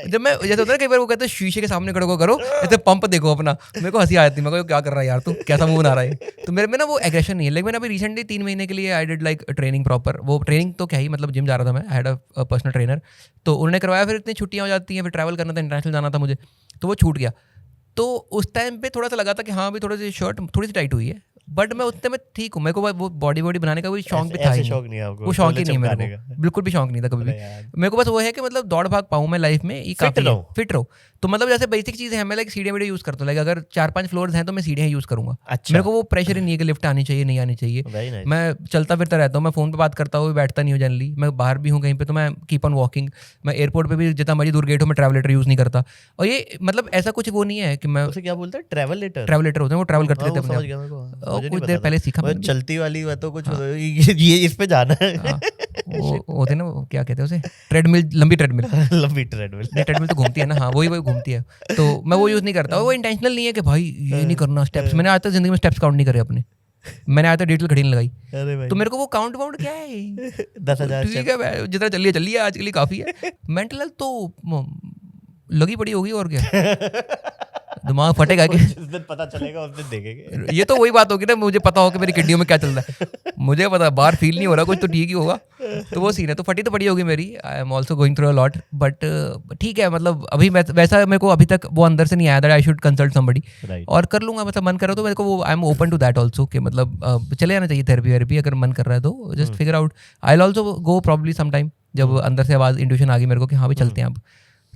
जब मैं जैसे होता है कई बार वो कहते हैं शीशे के सामने खड़े करो, ऐसे पंप देखो अपना, मेरे को हंसी आ जाती है, मैं को क्या कर रहा है यार तू, कैसा मुंह बना रहा है। तो मेरे में ना वो एग्रेशन नहीं है। लेकिन मैंने अभी रिसेंटली 3 महीने के लिए I did like training proper, वो ट्रेनिंग तो क्या ही, मतलब जिम जा रहा था मैं, आई हैड अ पर्सनल ट्रेनर, तो उन्होंने करवाया। फिर इतनी छुट्टियां हो जाती हैं, फिर ट्रैवल करना था, इंटरनेशनल जाना था मुझे, तो वो छूट गया। तो उस टाइम पे थोड़ा सा लगा था कि हाँ अभी थोड़ी सी शर्ट थोड़ी सी टाइट हुई है, बट मैं उतने में ठीक हूँ, मेरे को वो बॉडी बनाने का कोई शौक भी था ही शौक नहीं, नहीं आपको, वो शौक ही नहीं है मेरे चमकाने को, बिल्कुल भी शौक नहीं था कभी भी। यार। मेरे को बस वो है कि मतलब दौड़ भाग पाऊँ मैं लाइफ में, ये काफी है, फिट रहो। तो मतलब जैसे बेसिक चीज़ है, मैं लाइक सीढ़ियाँ वीडियो यूज़ करता हूँ, लाइक अगर 4-5 फ्लोर्स हैं तो मैं सीढ़ियाँ यूज़ करूँगा। अच्छा। मेरे को वो प्रेशर ही नहीं है कि लिफ्ट आनी चाहिए नहीं आनी चाहिए। मैं चलता फिरता रहता हूँ, मैं फ़ोन पे बात करता हूँ, बैठता नहीं हूँ जनरली। मैं बाहर भी हूँ कहीं पे तो मैं कीप ऑन वॉकिंग। मैं एयरपोर्ट पे भी जितना मर्जी दूर गेट हो मैं ट्रैवलेटर यूज़ नहीं करता। और ये मतलब ऐसा कुछ वो नहीं है कि मैं, उसे क्या बोलते हैं, ट्रैवलेटर होते हैं, वो ट्रैवल करते रहते हैं समझ गया मेरे को, कुछ देर पहले सीखा मैंने। चलती वाली बात तो कुछ ये इस पे जाना है। वो होते ना, वो क्या कहते हैं उसे, ट्रेडमिल, लंबी ट्रेडमिल। लंबी ट्रेडमिल, नहीं ट्रेडमिल तो घूमती है ना, हाँ वही घूमती है, तो मैं वो यूज़ नहीं करता। वो इंटेंशनल नहीं है कि भाई ये नहीं करना स्टेप्स, मैंने आज तक जिंदगी में स्टेप्स काउंट नहीं करे अपने, मैंने आज तक डिजिटल घड़ी नहीं लगाई। अरे भाई, तो मेरे को वो काउंट वाउंट क्या है, 10,000 ठीक है भाई, जितना चलिए आज के लिए काफ़ी है। मेंटल हेल्थ तो लगी पड़ी होगी और क्या, दिमाग फटेगा कि जिस दिन पता चलेगा उस दिन देखेंगे। ये तो वही बात होगी ना, मुझे पता हो कि मेरी किडनियों में क्या चल रहा है, मुझे पता बाहर फील नहीं हो रहा कुछ, तो ठीक ही होगा। तो वो सीन है, तो फटी तो पड़ी होगी मेरी। I am also going through a lot, but ठीक है, मतलब अभी वैसा मेरे को अभी तक वो अंदर से नहीं आया that I should consult somebody, और कर लूंगा, मतलब मन कर रहा तो मेरे को वो, I am open to that also कि मतलब चले जाना चाहिए थेरेपी अगर मन कर रहा है तो, just figure out. I will also go probably some time, जब अंदर से आवाज़ इंट्यूशन आ गई मेरे को कि हाँ भी चलते हैं अब।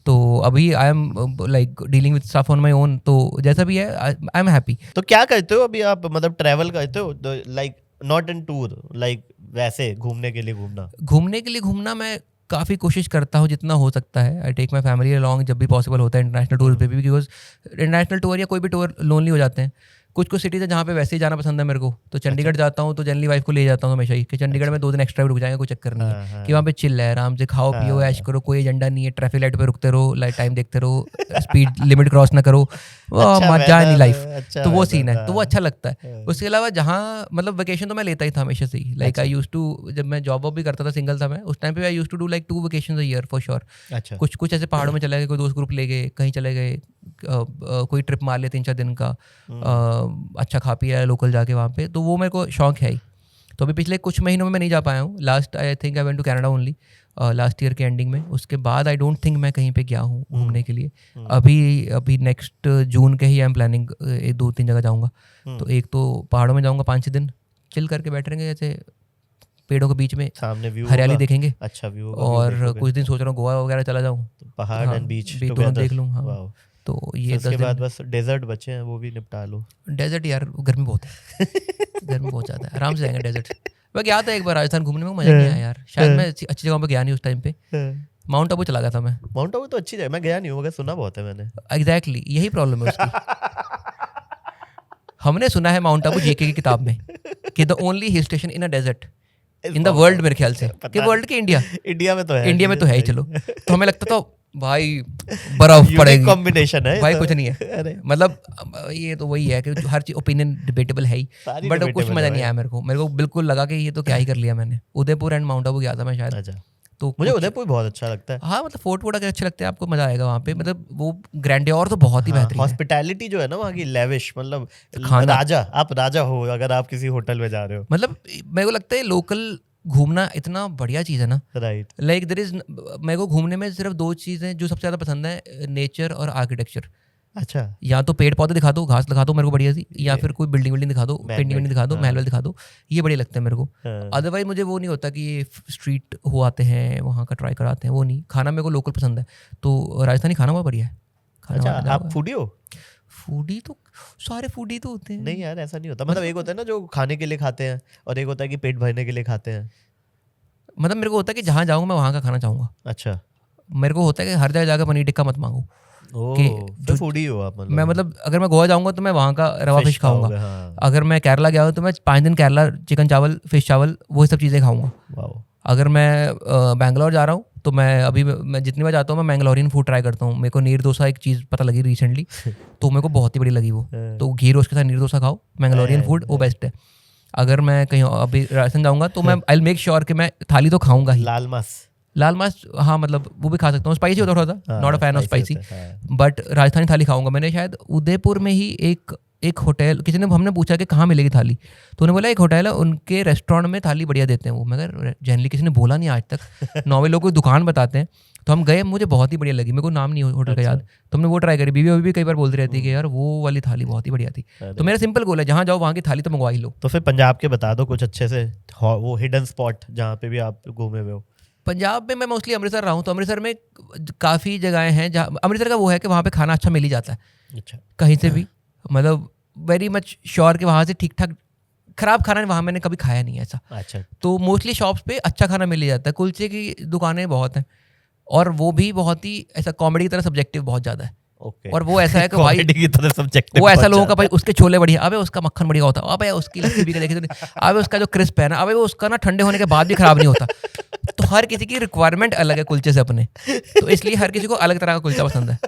तो अभी I am like dealing with stuff on my own, तो जैसा भी है आई एम हैप्पी। तो क्या करते हो अभी आप, मतलब ट्रैवल करते हो, like not in tour, like वैसे घूमने के लिए घूमना मैं काफ़ी कोशिश करता हूँ जितना हो सकता है। I take my family along जब भी पॉसिबल होता है इंटरनेशनल टूर पे भी, बिकॉज इंटरनेशनल टूर या कोई भी टूर लोनली हो जाते हैं। कुछ सिटीज़ है जहाँ पे वैसे ही जाना पसंद है मेरे को, तो चंडीगढ़ जाता हूँ तो जनरली वाइफ को ले जाता हूँ हमेशा ही कि चंडीगढ़ में 2 दिन एक्स्ट्रा भी रुक जाएंगे, कोई चक्कर नहीं है, कि वहाँ पे चिल है, आराम से खाओ पियो ऐश करो, कोई एजेंडा नहीं है, ट्रैफिक लाइट पे रुकते रहो, लाइट टाइम देखते रहो, स्पीड लिमिट क्रॉस ना करो, मजा नहीं लाइफ। तो वो सीन है, तो वो अच्छा लगता है। उसके अलावा जहाँ मतलब वेकेशन तो मैं लेता ही था हमेशा से ही, लाइक आई यूज टू, जब मैं जॉब भी करता था, सिंगल था मैं उस टाइम पे, I use to do like 2 vacation a year for sure. कुछ ऐसे पहाड़ों में चले गए, कोई दोस्त ग्रुप ले गए, कहीं चले गए, कोई ट्रिप मार लिया 3-4 दिन का, अच्छा खा पिया लोकल जाके वहाँ पे, तो वो मेरे को शौक है ही। तो अभी पिछले कुछ महीनों में मैं नहीं जा पाया हूँ, last I think I went to Canada only last year के एंडिंग में। उसके बाद आई डोंट थिंक मैं कहीं पे गया हूँ घूमने के लिए। अभी नेक्स्ट जून के ही आई एम प्लानिंग 2-3 जगह जाऊँगा। तो एक तो पहाड़ों में जाऊँगा 5-6 दिन, चिल करके बैठेंगे जैसे पेड़ों के बीच में, सामने व्यू, हरियाली देखेंगे, अच्छा व्यू, और कुछ दिन सोच रहा हूँ गोवा वगैरह चला जाऊँ, पहाड़ एंड बीच दोनों देख लूँ। हाँ, तो ये उसके बाद बस डेजर्ट बचे हैं, वो भी निपटा लो। डेजर्ट यार गर्मी बहुत है, गर्मी बहुत ज़्यादा है, आराम से जाएंगे डेजर्ट। मैं गया था एक बार राजस्थान घूमने में, मजा नहीं आया यार, शायद मैं अच्छी जगह पे गया नहीं उस टाइम पे। माउंट आबू चला गया था मैं। माउंट आबू तो अच्छी जगह, मैं गया नहीं हूँ मगर सुना बहुत है मैंने। एग्जैक्टली यही प्रॉब्लम है उसकी। हमने सुना है माउंट आबू जीके की किताब में कि the only hill station in a desert in the world, मेरे ख्याल से कि वर्ल्ड के इंडिया में तो है ही चलो। तो हमें लगता था भाई बर्फ पड़ेगी, कॉम्बिनेशन है भाई, कुछ नहीं है। मतलब ये तो वही है कि हर चीज ओपिनियन डिबेटेबल है ही, बट कुछ मजा नहीं आया मेरे को बिल्कुल लगा कि ये तो क्या ही कर लिया मैंने। उदयपुर एंड माउंट आबू गया था मैं शायद, तो मुझे उदयपुर बहुत अच्छा लगता है। हाँ, मतलब फोर्ट वोट अच्छे लगते हैं, आपको मजा आएगा वहाँ पे, मतलब वो ग्रैंडियोर तो बहुत ही बेहतरीन है। हॉस्पिटैलिटी जो है ना वहाँ की, लेविश, मतलब खाना, आप राजा हो अगर आप किसी होटल में जा रहे हो। मतलब मेरे को लगता है लोकल घूमना इतना बढ़िया चीज़ है ना, राइट। लाइक देयर इज, मेरे को घूमने में सिर्फ 2 चीज़ें जो सबसे ज़्यादा पसंद है, नेचर और आर्किटेक्चर। अच्छा, या तो पेड़ पौधे दिखा दो, घास दिखा दो मेरे को बढ़िया सी, या फिर कोई बिल्डिंग दिखा दो, पेंटिंग दिखा दो, महल दिखा दो, ये बढ़िया लगता है मेरे को। अदरवाइज मुझे वो नहीं होता कि ये स्ट्रीट हो आते हैं वहाँ का ट्राई कराते हैं, वो नहीं। खाना मेरे को लोकल पसंद है, तो राजस्थानी खाना बहुत बढ़िया है। अच्छा, आप फूडी हो? फूडी तो सारे फूडी तो होते हैं। नहीं यार, ऐसा नहीं होता, मतलब एक होता है ना जो खाने के लिए खाते हैं, और एक होता है कि पेट भरने के लिए खाते हैं। मतलब मेरे को होता है कि जहाँ जाऊँ मैं वहाँ का खाना चाहूँगा। अच्छा। मेरे को होता है कि हर जगह जाकर पनीर टिक्का मत मांगो, कि फूडी हो आप। मैं मतलब अगर मैं गोवा जाऊँगा तो मैं वहाँ का रवा फिश खाऊंगा। हाँ। अगर मैं केरला गया हूँ तो मैं 5 दिन केरला चिकन चावल, फिश चावल, वो सब चीज़ें खाऊंगा। अगर मैं बैंगलोर जा रहा हूँ तो मैं जितनी बार जाता हूँ मैं मैंगलोरियन फूड ट्राई करता हूँ। मेरे को नीर डोसा एक चीज़ पता लगी रिसेंटली, तो मेरे को बहुत ही बड़ी लगी वो। तो घी रोस्ट के साथ नीर डोसा खाओ, मैंगलोरियन फूड वो बेस्ट है। अगर मैं कहीं अभी राजस्थान जाऊँगा तो मैं आई विल मेक श्योर कि मैं थाली तो खाऊंगा ही। लाल मांस, हाँ, मतलब वो भी खा सकता हूँ, स्पाइसी होता थोड़ा सा, not a fan of spicy, but Rajasthani थाली खाऊंगा। मैंने शायद उदयपुर में ही एक एक होटल, किसी ने हमने पूछा कि कहाँ मिलेगी थाली, तो उन्होंने बोला एक होटल है उनके रेस्टोरेंट में थाली बढ़िया देते हैं वो। मगर जनरली किसी ने बोला नहीं आज तक, नॉर्मल लोग कोई दुकान बताते हैं। तो हम गए, मुझे बहुत ही बढ़िया लगी, मेरे को नाम नहीं होटल का याद, तो हमने वो ट्राई करी। बीवी अभी भी कई बार बोलती रहती है कि यार वो वाली थाली बहुत ही बढ़िया थी। तो मेरा सिंपल गोल है, जहाँ जाओ वहाँ की थाली तो मंगवा ही लो। तो फिर पंजाब के बता दो कुछ अच्छे से वो हिडन स्पॉट जहाँ पे भी आप घूमे हुए हो। पंजाब में मैं मोस्टली अमृतसर रहा हूँ, तो अमृतसर में काफ़ी जगहें हैं जहाँ, अमृतसर का वो है कि वहाँ पे खाना अच्छा मिल ही जाता है। अच्छा। कहीं से भी, मतलब वेरी मच श्योर कि वहाँ से ठीक ठाक, खराब खाना वहाँ मैंने कभी खाया नहीं है ऐसा। अच्छा। तो मोस्टली शॉप्स पे अच्छा खाना मिल ही जाता है। कुलचे की दुकानें बहुत हैं, और वो भी बहुत ही ऐसा कॉमेडी की तरह सब्जेक्टिव बहुत ज़्यादा है। ओके। और वो ऐसा है कि भाई की तरह सब्जेक्टिव वो ऐसा लोगों का, भाई उसके छोले बढ़िया, अबे उसका मक्खन बढ़िया होता है, अबे उसकी लस्सी भी देखी तूने, अबे उसका जो क्रिस्प है ना, अबे वो उसका ना ठंडे होने के बाद भी खराब नहीं होता। तो हर किसी की रिक्वायरमेंट अलग है कुलचे से अपने, तो इसलिए हर किसी को अलग तरह का कुलचा पसंद है।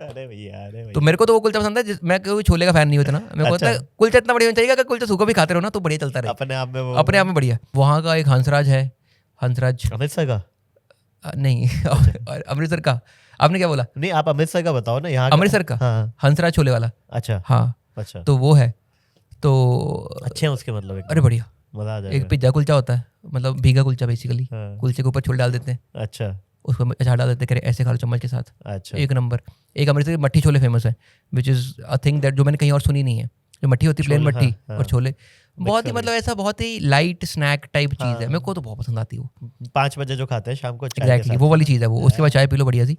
अरे भैया तो मेरे को तो वो कुलचा पसंद है, मैं कोई छोले का फैन नहीं होता ना, मेरे को होता है कुलचा इतना बढ़िया होना चाहिए, अगर कुलचा सूखा भी खाते रहो ना तो बढ़िया चलता रहे, अपने आप में वो अपने आप में बढ़िया। वहाँ का एक हंसराज है, हंसराज अमृतसर का नहीं और अमृतसर का आपने क्या बोला? नहीं, आप अमृतसर का बताओ ना। यहाँ अमृतसर का हंसराज छोले वाला। अच्छा। हाँ अच्छा। तो वो है, तो अच्छे हैं उसके मतलब। अरे बढ़िया, मजा आ जाएगा। एक पिज्जा कुलचा होता है, मतलब भीगा कुलचा बेसिकली, हाँ। कुलचे के ऊपर छोले डाल देते हैं, अच्छा। उसको अचार डाल देते हैं, ऐसे खा लो चम्मच के साथ। अच्छा। एक नंबर। एक अमृतसर के मट्ठी छोले फेमस है, which is a thing that जो मैंने कहीं और सुनी नहीं है। जो मट्ठी होती है, प्लेन मट्ठी और छोले, बहुत ही मतलब ऐसा बहुत ही लाइट स्नैक टाइप चीज़ है, मेरे को तो बहुत पसंद आती है वो। 5 बजे जो खाते हैं शाम को, एग्जैक्टली वो वाली चीज़ है वो, उसके बाद चाय पी लो बढ़िया सी,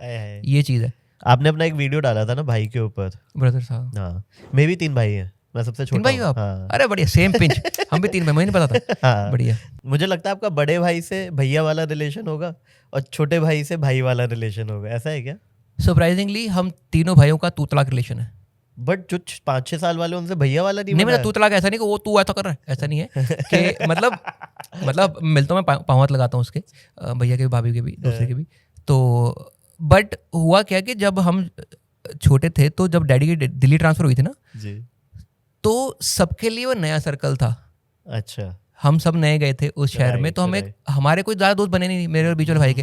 ये चीज़ है। आपने अपना एक वीडियो डाला था ना भाई के ऊपर। ब्रदर साहब। हाँ, मैं भी 3 भाई हैं, मैं सबसे छोटा। 3 भाई हो आप? अरे बढ़िया, सेम पिंच, हम भी 3 भाई, मुझे नहीं पता था। बढ़िया। मुझे लगता है आपका बड़े भाई से भैया वाला रिलेशन होगा और छोटे भाई से भाई वाला रिलेशन होगा, ऐसा है क्या? सरप्राइजिंगली हम तीनों भाइयों का तू तलाक रिलेशन है। बट जो 5-6 साल वाले उनसे भैया वाला नहीं मेरा तू तलाक ऐसा नहीं कि वो तू ऐसा कर रहा है, ऐसा नहीं है कि मतलब मिलता हूँ मैं, पाँव हाथ लगाता हूँ उसके, भैया के भी, भाभी के भी, दूसरे के भी। तो बट हुआ क्या कि जब हम छोटे थे, तो जब डैडी की दिल्ली ट्रांसफर हुई थी ना जी, तो सबके लिए वो नया सर्कल था। अच्छा। हम सब नए गए थे उस शहर में, तो हमें हमारे कोई ज़्यादा दोस्त बने नहीं, मेरे और बीच वाले भाई के।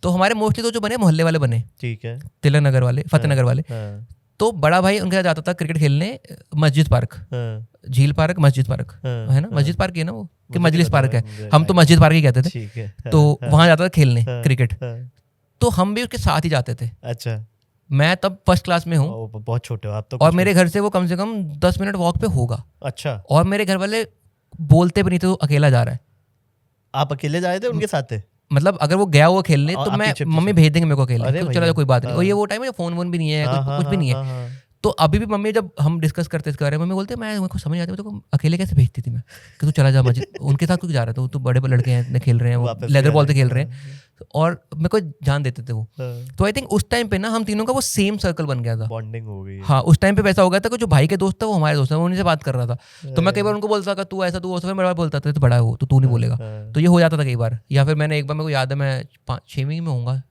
तो हमारे मोस्टली तो जो बने मोहल्ले वाले बने, ठीक है, तिलक नगर वाले, फतेह नगर वाले। तो बड़ा भाई उनके साथ जाता था क्रिकेट खेलने मस्जिद पार्क, झील पार्क, मस्जिद पार्क है ना, मस्जिद पार्क ही है ना वो, कि मजलिस पार्क है, हम तो मस्जिद पार्क ही कहते थे। ठीक है। तो वहाँ जाता था खेलने क्रिकेट, तो हम भी उसके साथ ही जाते थे। अच्छा। मैं तब फर्स्ट क्लास में हूँ, बहुत छोटे हो आप तो। और मेरे घर से वो कम से कम 10 मिनट वॉक पे होगा। अच्छा। और मेरे घर वाले बोलते भी नहीं थे वो अकेला जा रहा है। आप अकेले जा रहे थे उनके साथ थे? मतलब अगर वो गया हुआ खेलने तो मैं, मम्मी भेज देंगे मेरे को अकेले, तो चलो कोई बात नहीं। और ये वो टाइम है फोन वोन भी नहीं है, कुछ भी नहीं है। तो अभी भी मम्मी, जब हम डिस्कस करते थे, मम्मी बोलते मैं, मेरे को समझ आती है तो अकेले कैसे भेजती थी मैं, कि तू चला जा मस्जिद, उनके साथ क्यों जा रहा था, तो बड़े बड़े लड़के हैं खेल रहे हैं, वो लेदर बॉल से खेल रहे हैं, और मेरे को जान देते थे वो। तो आई थिंक उस टाइम पे ना हम तीनों का वो सेम सर्कल बन गया था, बॉन्डिंग हो गई। हाँ, उस टाइम पे वैसा हो गया था कि जो भाई के दोस्त था वो हमारे दोस्त है, उन्हीं से बात कर रहा था। तो मैं कई बार उनको बोलता था तू ऐसा, तू वैसा, मेरे बोलता था तो बड़ा है वो, तो तू नहीं बोलेगा। तो ये हो जाता था कई बार। या फिर मैंने एक बार, मेरे को याद है, मैं 5-6वीं में होऊंगा,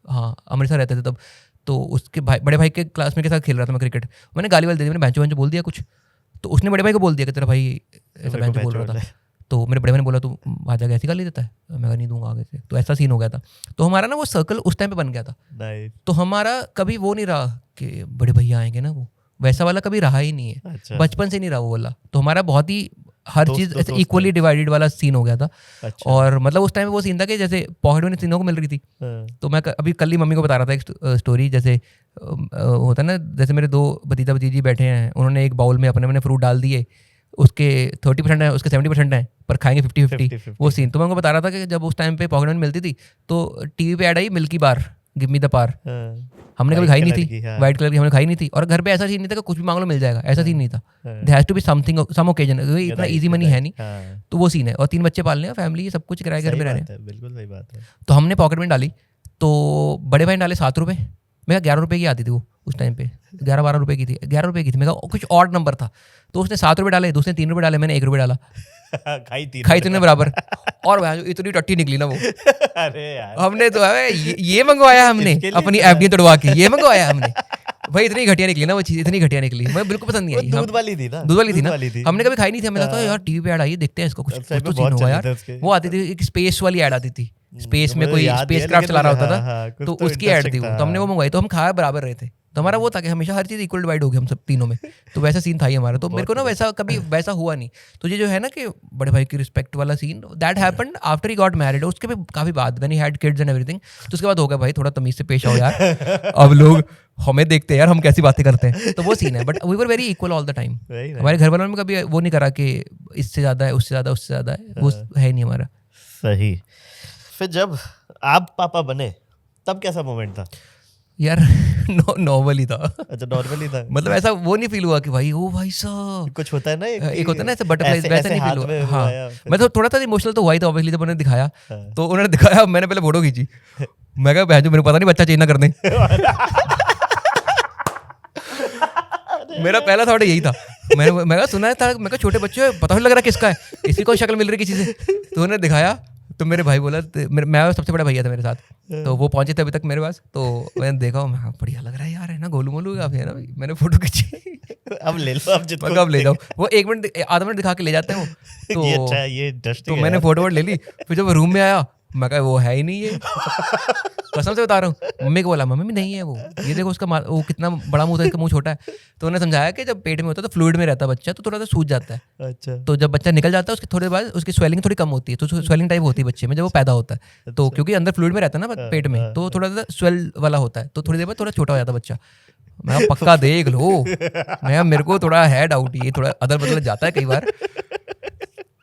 हाँ, अमृतसर रहते थे तब, तो उसके भाई, बड़े भाई के क्लासमेट के साथ खेल रहा था मैं क्रिकेट, मैंने गाली वाली दे दी, मैंने बेंचो बेंचो बोल दिया कुछ, तो उसने बड़े भाई को बोल दिया कि तेरा भाई ऐसा बेंचो बोल रहा था। तो मेरे बड़े भाई ने बोला तू आ जाके ऐसी गाली देता है, मैं नहीं दूंगा आगे से। तो ऐसा सीन हो गया था। तो हमारा ना वो सर्कल उस टाइम पे बन गया था। तो हमारा कभी वो नहीं रहा कि बड़े भैया आएंगे ना, वो वैसा वाला कभी रहा ही नहीं है। अच्छा। बचपन से नहीं रहा वो वाला। तो हमारा बहुत ही हर चीज़ ऐसे इक्वली डिवाइडेड वाला सीन हो गया था। अच्छा। और मतलब उस टाइम वो सीन था कि जैसे पॉकेट मनी तीनों को मिल रही थी। तो मैं अभी कल ही मम्मी को बता रहा था एक स्टोरी, जैसे होता है ना, जैसे मेरे 2 भतीजा भतीजी बैठे हैं, उन्होंने एक बाउल में अपने मैंने फ्रूट डाल दिए, उसके 30% है, उसके 70% है, पर खाएंगे 50-50, वो सीन। तो मैं उनको बता रहा था कि जब उस टाइम पे पॉकेट मनी मिलती थी तो टीवी पे ऐड आई Milky Bar, give me the par, हमने कभी खाई नहीं थी, व्हाइट कलर की, हमने खाई नहीं थी। और घर पे ऐसा सीन नहीं था कि कुछ भी मांग लो मिल जाएगा, ऐसा सीन नहीं था। There has to be something, some occasion, इतना इजी मनी है नहीं। तो वो सीन है। और 3 बच्चे पालने हैं, फैमिली, सब कुछ किराए घर में रह रहे हैं। बिल्कुल सही बात है। तो हमने पॉकेट मनी डाली, तो बड़े भाई ने डाले 7 रुपये, मेरा 11 रुपये की आती थी वो उस टाइम पे, 11-12 रुपये की थी, 11 रुपये की थी, मेरा कुछ ऑड नंबर था। तो उसने 7 रुपये डाले, दूसरे 3 रुपये डाले, मैंने 1 रुपये डाला, खाई 3 बराबर। और भाई इतनी टट्टी निकली ना वो। अरे यार, हमने तो ये मंगवाया हमने अपनी एफडी तोड़वा के, ये मंगवाया हमने भाई, इतनी घटिया निकली ना वो चीज, इतनी घटिया निकली, मुझे बिल्कुल पसंद नहीं आई। दूध वाली थी ना, दूध वाली थी ना, हमने कभी खाई नहीं थी। हमें लगा यार टीवी पे ऐड आई, देखते हैं इसको, कुछ तो सीन होगा यार। वो आती थी, एक स्पेस वाली ऐड आती थी, स्पेस में कोई स्पेस क्राफ्ट चला रहा होता था, तो उसकी ऐड थी वो, तो हमने वो मंगवाई। तो हम खा बराबर रहे थे, तो हमारा वो था कि हमेशा हर चीज़ इक्वल डिवाइड हो गई हम सब तीनों में, तो वैसा सीन था ही हमारा। तो मेरे को ना वैसा कभी वैसा हुआ नहीं। तो ये जो है ना कि बड़े भाई की रिस्पेक्ट वाला scene, that happened after he got married, उसके भी काफ़ी बाद, when he had kids and everything. तो उसके बाद हो गया भाई थोड़ा तमीज़ से पेश आओ यार, अब लोग हमें देखते हैं यार हम कैसी बातें करते हैं, तो वो सीन है। But we were very equal all the time. हमारे घर वालों ने कभी वो नहीं करा कि इससे ज़्यादा है, उससे ज़्यादा, उससे ज़्यादा है, वो है नहीं हमारा। सही। फिर जब आप पापा बने तब कैसा मोमेंट था यार? नॉर्मल ही था। अच्छा, नॉर्मल ही था, मतलब ऐसा वो नहीं फील हुआ कि भाई ओ भाई साहब, कुछ होता है ना एक होता है ना ऐसे बटरफ्लाई, वैसा नहीं फील हुआ। हाँ, मैं तो थोड़ा सा इमोशनल तो हुआ ही था ऑब्वियसली, जब उन्होंने दिखाया। तो उन्होंने दिखाया, मैंने पहले फोटो खींची, मैं कहा बहन जो मेरे को पता नहीं बच्चा चेंज ना कर दें। मेरा पहला थॉट यही था। मैं सुना था, मैं छोटे बच्चे पता नहीं लग रहा किसका है, इसी को शक्ल मिल रही किसी से। तो उन्होंने दिखाया, तो मेरे भाई बोला, मैं सबसे बड़ा भैया था मेरे साथ, तो वो पहुंचे थे अभी तक मेरे पास। तो मैंने देखा, मैं बढ़िया लग रहा है यार, है ना, गोलू मोलू काफी है ना। मैंने फोटो खींची, अब ले लो, अब ले जाओ। वो 1 मिनट आधा मिनट दिखा के ले जाते हैं वो। तो ये अच्छा है, ये इंटरेस्टिंग तो मैंने फोटो ले ली। फिर जब रूम में आया, मैं कहा वो है ही नहीं ये, कसम से बता रहा हूँ। मम्मी को बोला, मम्मी नहीं है वो, ये देखो उसका वो कितना बड़ा मुंह था, इसका मुंह छोटा है। तो उन्होंने समझाया कि जब पेट में होता है तो फ्लूइड में रहता है बच्चा, तो थोड़ा सा सूज जाता है। अच्छा। तो जब बच्चा निकल जाता है उसके थोड़े बाद उसकी स्वेलिंग थोड़ी कम होती है, तो स्वेलिंग टाइप होती है बच्चे में जब वो पैदा होता है। तो क्योंकि अंदर फ्लूइड में रहता है ना पेट में, तो थोड़ा सा स्वेल वाला होता है, तो थोड़ी देर बाद थोड़ा छोटा हो जाता है बच्चा। मैं पक्का देख लो, मैं मेरे को थोड़ा है डाउट, ये थोड़ा अदल बदल जाता है कई बार।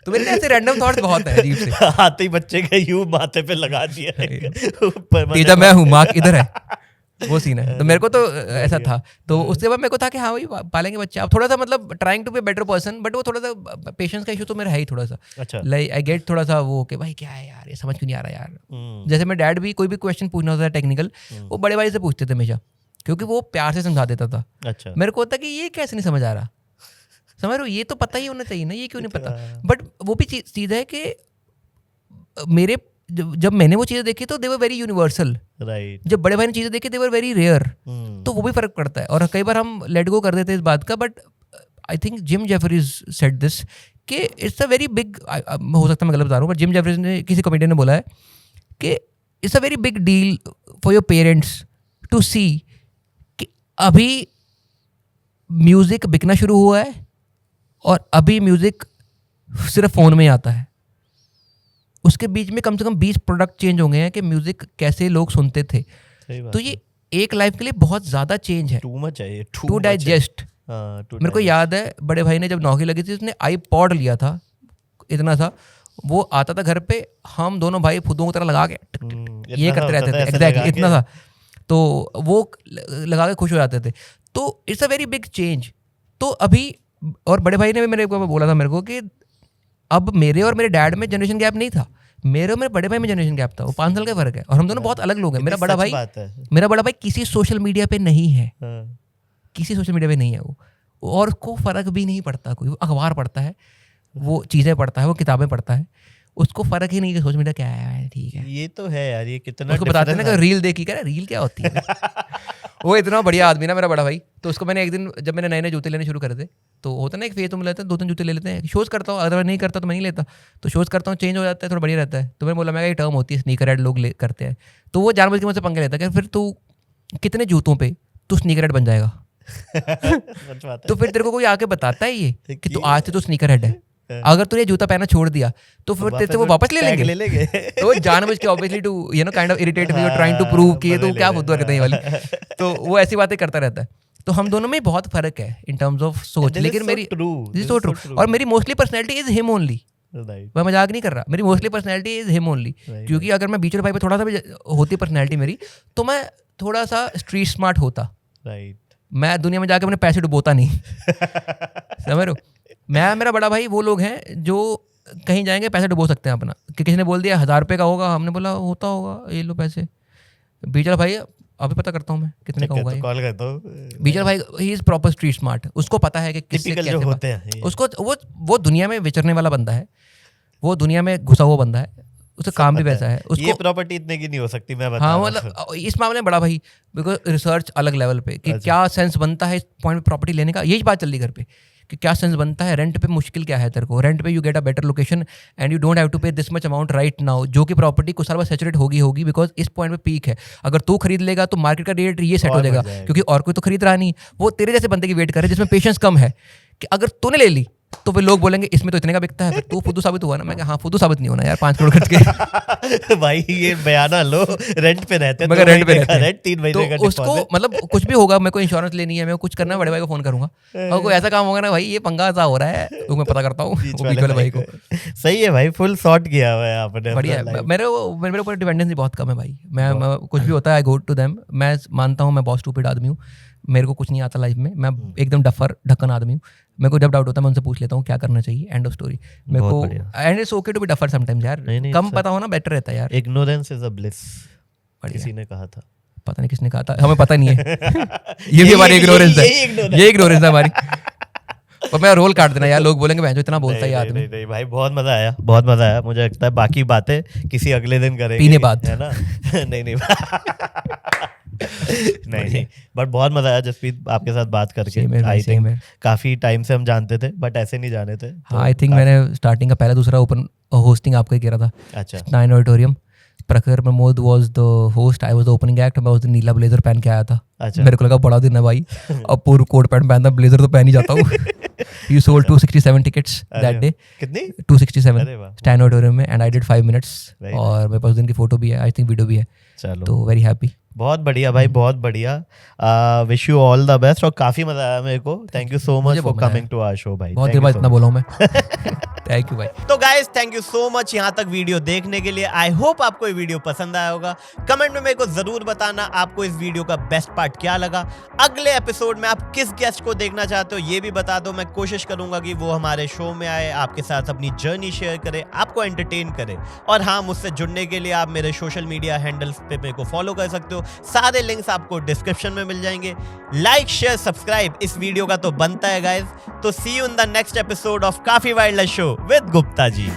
तो मेरे ऐसे रैंडम थॉट्स बहुत है अजीब से। आते ही बच्चे का यूं माथे पे लगा दिया, तेजा मैं हूँ, माँ इधर है, वो सीन है। तो मेरे को तो ऐसा था। तो उसके बाद मेरे को था कि हाँ भाई पालेंगे बच्चे। अब थोड़ा सा मतलब trying to be better person, but वो थोड़ा सा पेशेंस का इशू तो मेरा है ही थोड़ा सा। अच्छा। लाइक आई गेट थोड़ा सा वो कि भाई क्या है यार, ये समझ क्यों नहीं आ रहा यार। जैसे मेरे डैड भी कोई भी क्वेश्चन पूछना होता था टेक्निकल, वो बड़े भाई से पूछते थे हमेशा, क्योंकि वो प्यार से समझा देता था। अच्छा। मेरे को होता कि ये कैसे नहीं समझ आ रहा, समझ रहे हो, ये तो पता ही होना चाहिए ना, ये क्यों नहीं पता। बट वो भी चीज़ है कि मेरे जब मैंने वो चीज़ें देखी तो दे वर वेरी यूनिवर्सल, राइट। जब बड़े भाई ने चीज़ें देखी दे वर वेरी रेयर, तो वो भी फर्क पड़ता है। और कई बार हम लेट गो कर देते हैं इस बात का। But I think gym Jefferies said this कि इट्स अ वेरी बिग, हो सकता है मैं गलत बता रहा हूँ, बट जिम जेफरीज ने, किसी कॉमेडियन ने बोला है कि it's a very big deal for your parents to see कि अभी म्यूज़िक बिकना शुरू हुआ है और अभी म्यूज़िक सिर्फ फ़ोन में आता है। उसके बीच में कम से कम 20 प्रोडक्ट चेंज हो गए हैं कि म्यूज़िक कैसे लोग सुनते थे। तो ये एक लाइफ के लिए बहुत ज़्यादा चेंज है, टू मच है, टू डाइजेस्ट। मेरे को याद है बड़े भाई ने जब नौकरी लगी थी, उसने iPod लिया था, इतना सा वो आता था घर पे, हम दोनों भाई फुदों की तरह लगा के ये करते रहते थे, एग्जैक्टली इतना था। तो वो लगा के खुश हो जाते थे। तो it's a very big change. तो अभी, और बड़े भाई ने भी मेरे को बोला था मेरे को कि अब मेरे और मेरे डैड में जनरेशन गैप नहीं था, मेरे और मेरे बड़े भाई में जनरेशन गैप था। वो 5 साल का फर्क है और हम दोनों बहुत अलग लोग हैं। मेरा बड़ा भाई किसी सोशल मीडिया पे नहीं है, किसी सोशल मीडिया पे नहीं है वो, और उसको फर्क भी नहीं पड़ता कोई। वो अखबार पढ़ता है, वो चीज़ें पढ़ता है, वो किताबें पढ़ता है, उसको फर्क ही नहीं कि सोशल मीडिया क्या है। ठीक है, ये तो है यार, ये कितना उसको बताते हैं ना कि रील देखी, कह रहा रील क्या होती है। वो इतना बढ़िया आदमी ना मेरा बड़ा भाई। तो उसको मैंने एक दिन, जब मैंने नए नए जूते लेने शुरू करे थे, तो होता ना एक फेज तुम लेते हैं 2-3 जूते ले लेते हैं, शोज करता हूँ, अगर नहीं करता तो मैं नहीं लेता, तो शोज करता हूँ, चेंज हो जाता है, थोड़ा बढ़िया रहता है। तो मैंने बोला, मैं टर्म होती है स्नीकर हेड लोग करते हैं, तो वो जानबूझ के मुझसे पंगे लेता है, फिर तू कितने जूतों पे तू स्नीकर हेड बन जाएगा। तो फिर तेरे को कोई आके बताता है ये कि तू आज से तो स्नीकर हेड है, अगर तूने जूता पहनना छोड़ दिया तो फिर तेरे से वो वापस ले लेंगे। तो वो जानबूझ के obviously to kind of irritate me और ट्राइंग टू प्रूव कि ये तो क्या फुद्दू हरकतें ये वाली। तो वो ऐसी बातें करता रहता है। तो हम दोनों में बहुत फर्क है इन टर्म्स ऑफ सोच। लेकिन मेरी सो ट्रू, और मेरी mostly personality is him only. मैं मजाक नहीं कर रहा, मेरी mostly personality is him only. क्योंकि अगर मैं बीच वाले भाई पे थोड़ा सा भी होती पर्सनैलिटी मेरी, तो मैं थोड़ा सा स्ट्रीट स्मार्ट होता। मैं दुनिया में जाके अपने पैसे डुबोता नहीं। समझ रहे हो, मैं मेरा बड़ा भाई वो लोग हैं जो कहीं जाएंगे पैसे डुबो सकते हैं अपना। कि किसी ने बोल दिया 1000 रुपये का होगा, हमने बोला होता होगा, ये लो पैसे। बीचल भाई अभी पता करता हूँ मैं कितने का होगा, कॉल करता हूँ। बीचल भाई he is proper street smart, उसको पता है कि किससे कैसे होते हैं। उसको वो दुनिया में विचरने वाला बंदा है, वो दुनिया में घुसा हुआ बंदा है, उसका काम भी वैसा है। उसको ये प्रॉपर्टी इतने की नहीं हो सकती, मैं बता। हाँ, मतलब इस मामले में बड़ा भाई, बिकॉज रिसर्च अलग लेवल पे कि क्या सेंस बनता है इस पॉइंट पे प्रॉपर्टी लेने का, यही बात चल रही घर पे कि क्या सेंस बनता है, रेंट पे मुश्किल क्या है तेरे को, रेंट पे you get a better location and you don't have to pay this much amount right now, जो कि प्रॉपर्टी कुछ साल बाद सैचुरेट होगी बिकॉज इस पॉइंट पे पीक है। अगर तू खरीद लेगा तो मार्केट का रेट ये सेट हो जाएगा, क्योंकि और कोई तो खरीद रहा नहीं, वो तेरे जैसे बंदे की वेट करे जिसमें पेशेंस कम है कि अगर तूने ले ली तो फिर लोग बोलेंगे इसमें तो इतने का बिकता है, फिर तू फुद्दू साबित हुआ ना। मैं हाँ फुद्दू साबित नहीं होना यार 5 करोड़ खर्च के। भाई ये बयाना लो, रेंट पे रहते हैं, मगर रेंट पे रहते हैं 3 महीने का तो उसको मतलब कुछ भी होगा, मेरे को इंश्योरेंस लेनी है, मेरे को कुछ करना है, बड़े भाई को फोन करूंगा, और कोई ऐसा काम होगा ना भाई ये पंगा सा हो रहा है तो मैं पता करता हूँ बीच वाले भाई को। सही है भाई, फुल सॉर्ट किया हुआ है आपने। बढ़िया, मेरे ऊपर डिपेंडेंसी बहुत कम है भाई। मैं कुछ भी होता है आई गो टू देम। मैं मानता हूँ मैं बहुत स्टूपिड आदमी हूँ, मेरे को कुछ नहीं आता लाइफ में, मैं एकदम ढक्कन आदमी हूँ। मेरे को जब डाउट होता है मैं उनसे पूछ लेता हूँ क्या करना चाहिए, एंड ऑफ स्टोरी। मेरे को and it's okay to be duffer sometimes यार, कम पता होना बेटर रहता है यार। इग्नोरेंस इज अ ब्लिस, किसी ने कहा था, पता नहीं किसने कहा था, हमें पता नहीं है। ये भी हमारी इग्नोरेंस है, ये इग्नोरेंस है हमारी। और मेरा रोल काट देना यार, लोग बोलेंगे भैंसो इतना बोलता है आदमी। नहीं भाई बहुत मजा आया, बहुत मजा आया। मुझे लगता है बाकी बातें किसी अगले दिन करेंगे, पीने बाद है ना। नहीं नहीं बट बहुत मजा आया जसप्रीत आपके साथ बात करके। आई थिंक काफी टाइम से हम जानते थे बट ऐसे नहीं जाने थे। हाँ आई थिंक मैंने स्टार्टिंग का पहला दूसरा ओपन होस्टिंग आपका ही किया था। अच्छा, 9 ऑडिटोरियम, प्रखर Pramod was the host, I was the opening act. मैं उस दिन नीला ब्लेजर पहन के आया था। अच्छा, मेरे को लगा बड़ा दिन है भाई, अब पूरा कोट पैंट पहनता, ब्लेजर तो पहन ही जाता हूँ। You sold 267 tickets that day. कितनी? 267 स्टैंड ऑडिटोरियम में, एंड आई डिड 5 minutes। और मेरे पास उस दिन की फोटो भी है, आई थिंक वीडियो भी है। चलो तो वेरी हैप्पी। बहुत बढ़िया भाई, बहुत बढ़िया। Wish you all the best, और काफी मजा आया मेरे को। Thank you so much for coming to our show भाई। बहुत देर बाद इतना बोला हूं मैं। थैंक यू भाई। तो guys thank you so much यहाँ तक वीडियो देखने के लिए। आई होप आपको ये वीडियो पसंद आया होगा। कमेंट में मेरे को जरूर बताना आपको इस वीडियो का बेस्ट पार्ट क्या लगा। अगले एपिसोड में आप किस गेस्ट को देखना चाहते हो ये भी बता दो। मैं कोशिश करूंगा कि वो हमारे शो में आए, आपके साथ अपनी जर्नी शेयर करे, आपको एंटरटेन करे। और हाँ, मुझसे जुड़ने के लिए आप मेरे सोशल मीडिया हैंडल्स पे मेरे को फॉलो कर सकते हो, सारे लिंक्स आपको डिस्क्रिप्शन में मिल जाएंगे। लाइक शेयर सब्सक्राइब इस वीडियो का तो बनता है गाइस। तो see you in the next episode of काफी wild show with Gupta ji.